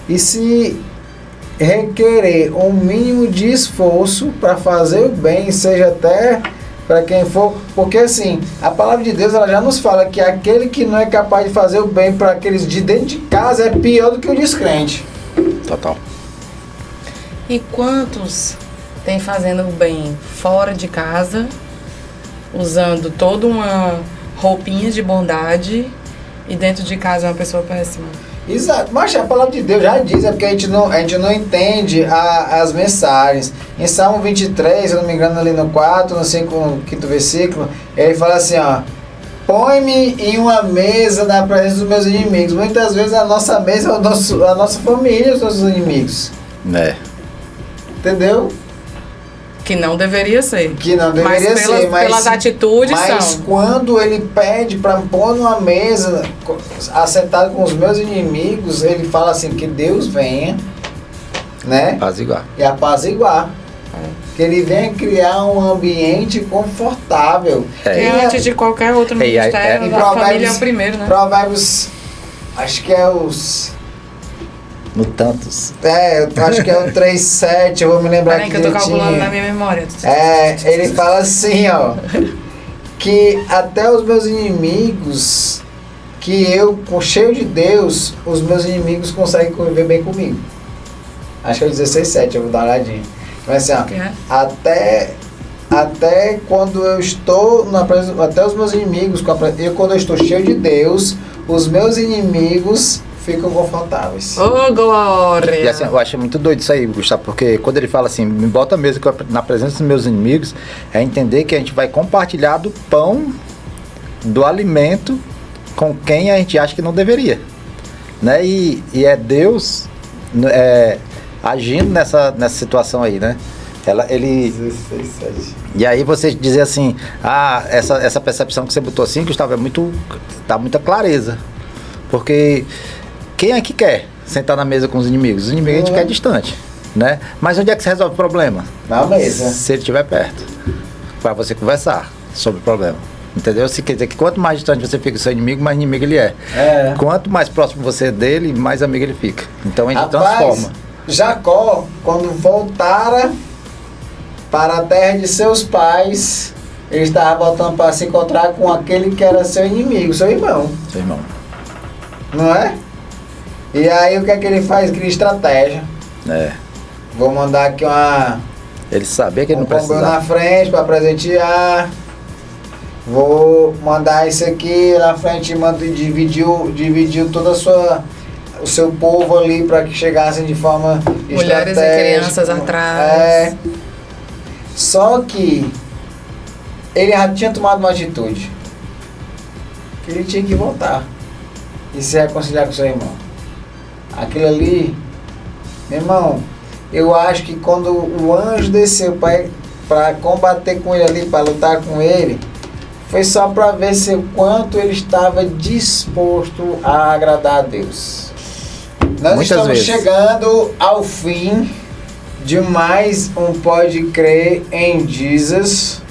e se requerer um mínimo de esforço para fazer o bem, seja até para quem for, porque assim, a palavra de Deus ela já nos fala que aquele que não é capaz de fazer o bem para aqueles de dentro de casa é pior do que o descrente. Total. E quantos tem fazendo o bem fora de casa, usando toda uma roupinha de bondade e dentro de casa é uma pessoa péssima? Exato, mas a palavra de Deus já diz, é porque a gente não entende as mensagens. Em Salmo 23, se eu não me engano, ali no 4, no 5, no 5º versículo, ele fala assim, ó: põe-me em uma mesa na presença dos meus inimigos. Muitas vezes a nossa mesa é a nossa família, os nossos inimigos. Entendeu? Que não deveria ser. Que não deveria ser, mas pelas atitudes mas são. Quando ele pede para pôr numa mesa, assentado com os meus inimigos, ele fala assim, que Deus venha, né? Apaziguar. E apaziguar. Que ele venha criar um ambiente confortável. Antes de qualquer outro ministério, a família é o primeiro, né? Provérbios, acho que é os... No tantos. Eu acho que é o 3,7, eu vou me lembrar aqui direitinho. Que eu tô calculando na minha memória. Ele fala assim, ó, que até os meus inimigos, que eu, cheio de Deus, os meus inimigos conseguem conviver bem comigo. Acho que é o 16,7, eu vou dar uma olhadinha. Mas assim, ó, até quando eu estou na presença, até os meus inimigos, quando eu estou cheio de Deus, os meus inimigos ficam confortáveis. Oh, glória! E assim, eu acho muito doido isso aí, Gustavo, porque quando ele fala assim, me bota a mesa na presença dos meus inimigos, é entender que a gente vai compartilhar do pão, do alimento, com quem a gente acha que não deveria. Né? E é Deus agindo nessa situação aí, né? Ele 16, 7. E aí você dizer assim, essa percepção que você botou assim, Gustavo, dá muita clareza. Porque quem é que quer sentar na mesa com os inimigos? Os inimigos a gente quer distante, né? Mas onde é que se resolve o problema? Na mesa. Se ele estiver perto, para você conversar sobre o problema. Entendeu? Se quer dizer que quanto mais distante você fica do seu inimigo, mais inimigo ele é. Quanto mais próximo você dele, mais amigo ele fica. Então a gente transforma. Jacó, quando voltara para a terra de seus pais, ele estava voltando para se encontrar com aquele que era seu inimigo, seu irmão. Seu irmão. Não é? E aí o que é que ele faz? Cria estratégia. Vou mandar aqui ele sabia que ele não precisava. na frente para presentear. Vou mandar isso aqui na frente, dividiu toda o seu povo ali para que chegassem de forma mulheres e crianças atrás. Só que ele já tinha tomado uma atitude. Que ele tinha que voltar e se reconciliar com seu irmão. Aquilo ali, meu irmão, eu acho que quando o anjo desceu para combater com ele ali, para lutar com ele, foi só para ver se o quanto ele estava disposto a agradar a Deus. Nós estamos chegando ao fim de mais um Pode Crer em Jesus,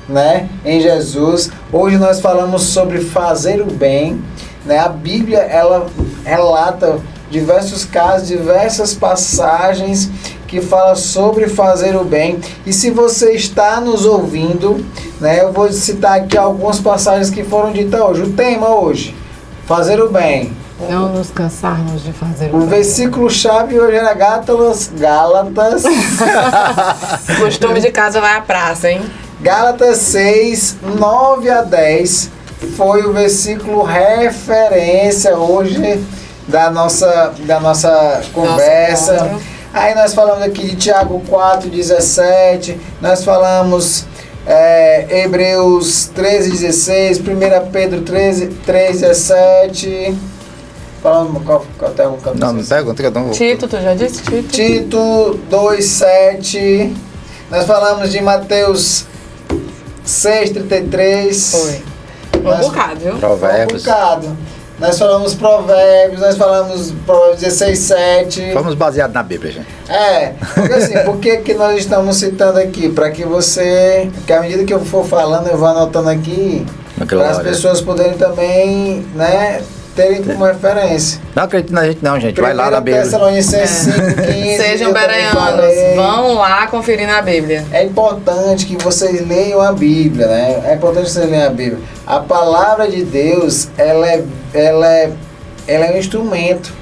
né? Em Jesus. Hoje nós falamos sobre fazer o bem, né? A Bíblia ela relata diversos casos, diversas passagens que falam sobre fazer o bem. E se você está nos ouvindo, né, eu vou citar aqui algumas passagens que foram ditas hoje. O tema hoje, fazer o bem. Não nos cansarmos de fazer o O bem. versículo-chave hoje era Gálatas. Costume de casa vai à praça, hein? Gálatas 6, 9 a 10 foi o versículo referência hoje da nossa conversa. Nossa, aí nós falamos aqui de Tiago 4, 17, nós falamos Hebreus 13, 16, 1 Pedro 13, 3, 17. Falando qual até um Não, me pergunta que eu não... Tito, tu já disse Tito? Tito 2, 7. Nós falamos de Mateus 6, 33. Foi. Um bocado, viu? Provérbios. Um bocado. Nós falamos Provérbios, nós falamos Provérbios 16, 7. Fomos baseados na Bíblia, gente. Porque assim, por que nós estamos citando aqui? Para que você, que à medida que eu for falando, eu vou anotando aqui, para as pessoas poderem também, né, terem como referência. Não acredite na gente não, gente. Vai lá na Bíblia. Tessalonicenses 5:15. Sejam bereanos, vão lá conferir na Bíblia. É importante que vocês leiam a Bíblia, né? É importante que vocês leiam a Bíblia. A palavra de Deus, ela é um instrumento,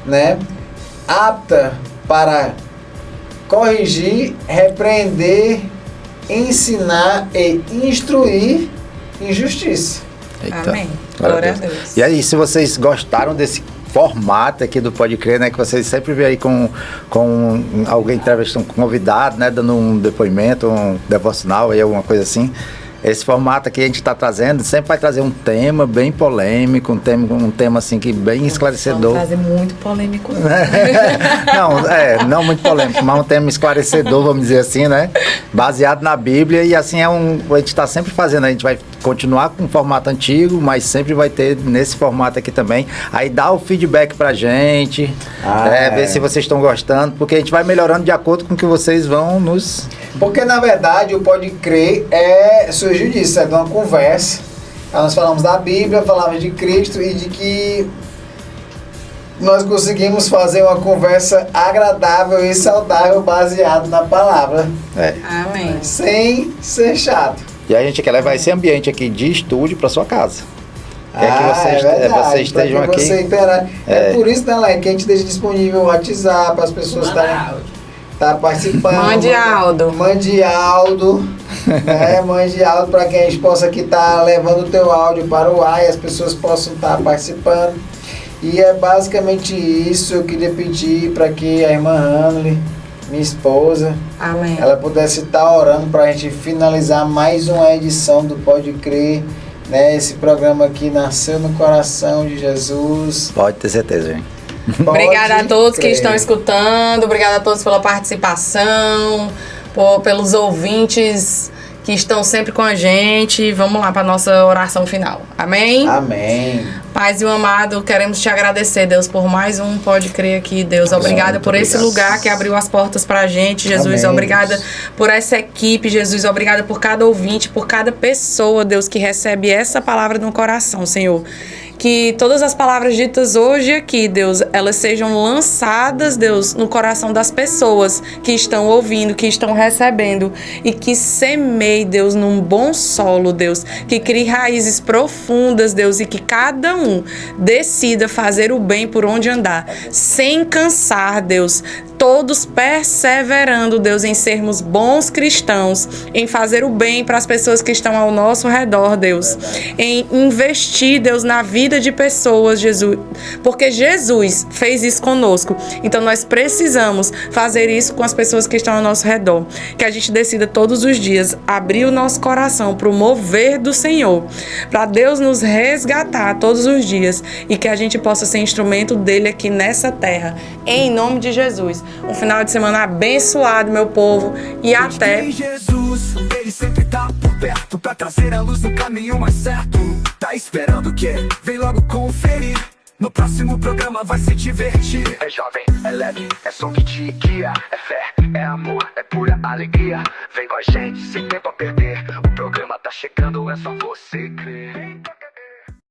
né? Apta para corrigir, repreender, ensinar e instruir em justiça. Eita. Amém. Glória a Deus. E aí, se vocês gostaram desse formato aqui do Pode Crer, né? Que vocês sempre vê aí com alguém entrevistando um convidado, né? Dando um depoimento, um devocional aí, alguma coisa assim. Esse formato aqui a gente está trazendo, sempre vai trazer um tema bem polêmico, um tema assim que bem esclarecedor. Vamos trazer muito polêmico. Não muito polêmico, mas um tema esclarecedor, vamos dizer assim, né? Baseado na Bíblia e assim a gente está sempre fazendo, a gente vai continuar com o formato antigo, mas sempre vai ter nesse formato aqui também. Aí dá o feedback pra gente, ver se vocês estão gostando, porque a gente vai melhorando de acordo com o que vocês vão nos... Porque na verdade o Pode Crer surgiu disso, é de uma conversa. Aí nós falamos da Bíblia, falamos de Cristo e de que nós conseguimos fazer uma conversa agradável e saudável baseado na palavra. Amém. Sem ser chato. E a gente quer levar esse ambiente aqui de estúdio para sua casa. Quer que vocês estejam aqui. É por isso, né, Laine, que a gente deixa disponível o WhatsApp para as pessoas estarem participando. Mande áudio. Mande áudio. Mande áudio para que a gente possa aqui estar levando o teu áudio para o ar e as pessoas possam estar participando. E é basicamente isso. Eu queria pedir para que a irmã Hanley, minha esposa, amém, ela pudesse estar orando para a gente finalizar mais uma edição do Pode Crer, né? Esse programa aqui nasceu no coração de Jesus. Pode ter certeza, gente. Obrigada a todos que estão escutando, obrigada a todos pela participação, pelos ouvintes que estão sempre com a gente. Vamos lá para a nossa oração final. Amém? Amém. Pai e amado, queremos te agradecer, Deus, por mais um Pode Crer aqui, Deus. Obrigada por esse lugar que abriu as portas pra gente, Jesus. Amém. Obrigada por essa equipe, Jesus. Obrigada por cada ouvinte, por cada pessoa, Deus, que recebe essa palavra no coração, Senhor. Que todas as palavras ditas hoje aqui, Deus, elas sejam lançadas, Deus, no coração das pessoas que estão ouvindo, que estão recebendo. E que semeie, Deus, num bom solo, Deus. Que crie raízes profundas, Deus, e que cada um decida fazer o bem por onde andar, sem cansar, Deus. Todos perseverando, Deus, em sermos bons cristãos, em fazer o bem para as pessoas que estão ao nosso redor, Deus. Em investir, Deus, na vida de pessoas, Jesus. Porque Jesus fez isso conosco. Então nós precisamos fazer isso com as pessoas que estão ao nosso redor. Que a gente decida todos os dias abrir o nosso coração para o mover do Senhor. Para Deus nos resgatar todos os dias. E que a gente possa ser instrumento dele aqui nessa terra. Em nome de Jesus. Um final de semana abençoado, meu povo, e até. Jesus, ele sempre tá por perto pra trazer a luz no caminho mais certo. Tá esperando o quê? Vem logo conferir. No próximo programa vai se divertir. É jovem, é leve, é som que te guia. É fé, é amor, é pura alegria. Vem com a gente, sem tempo a perder. O programa tá chegando, é só você crer.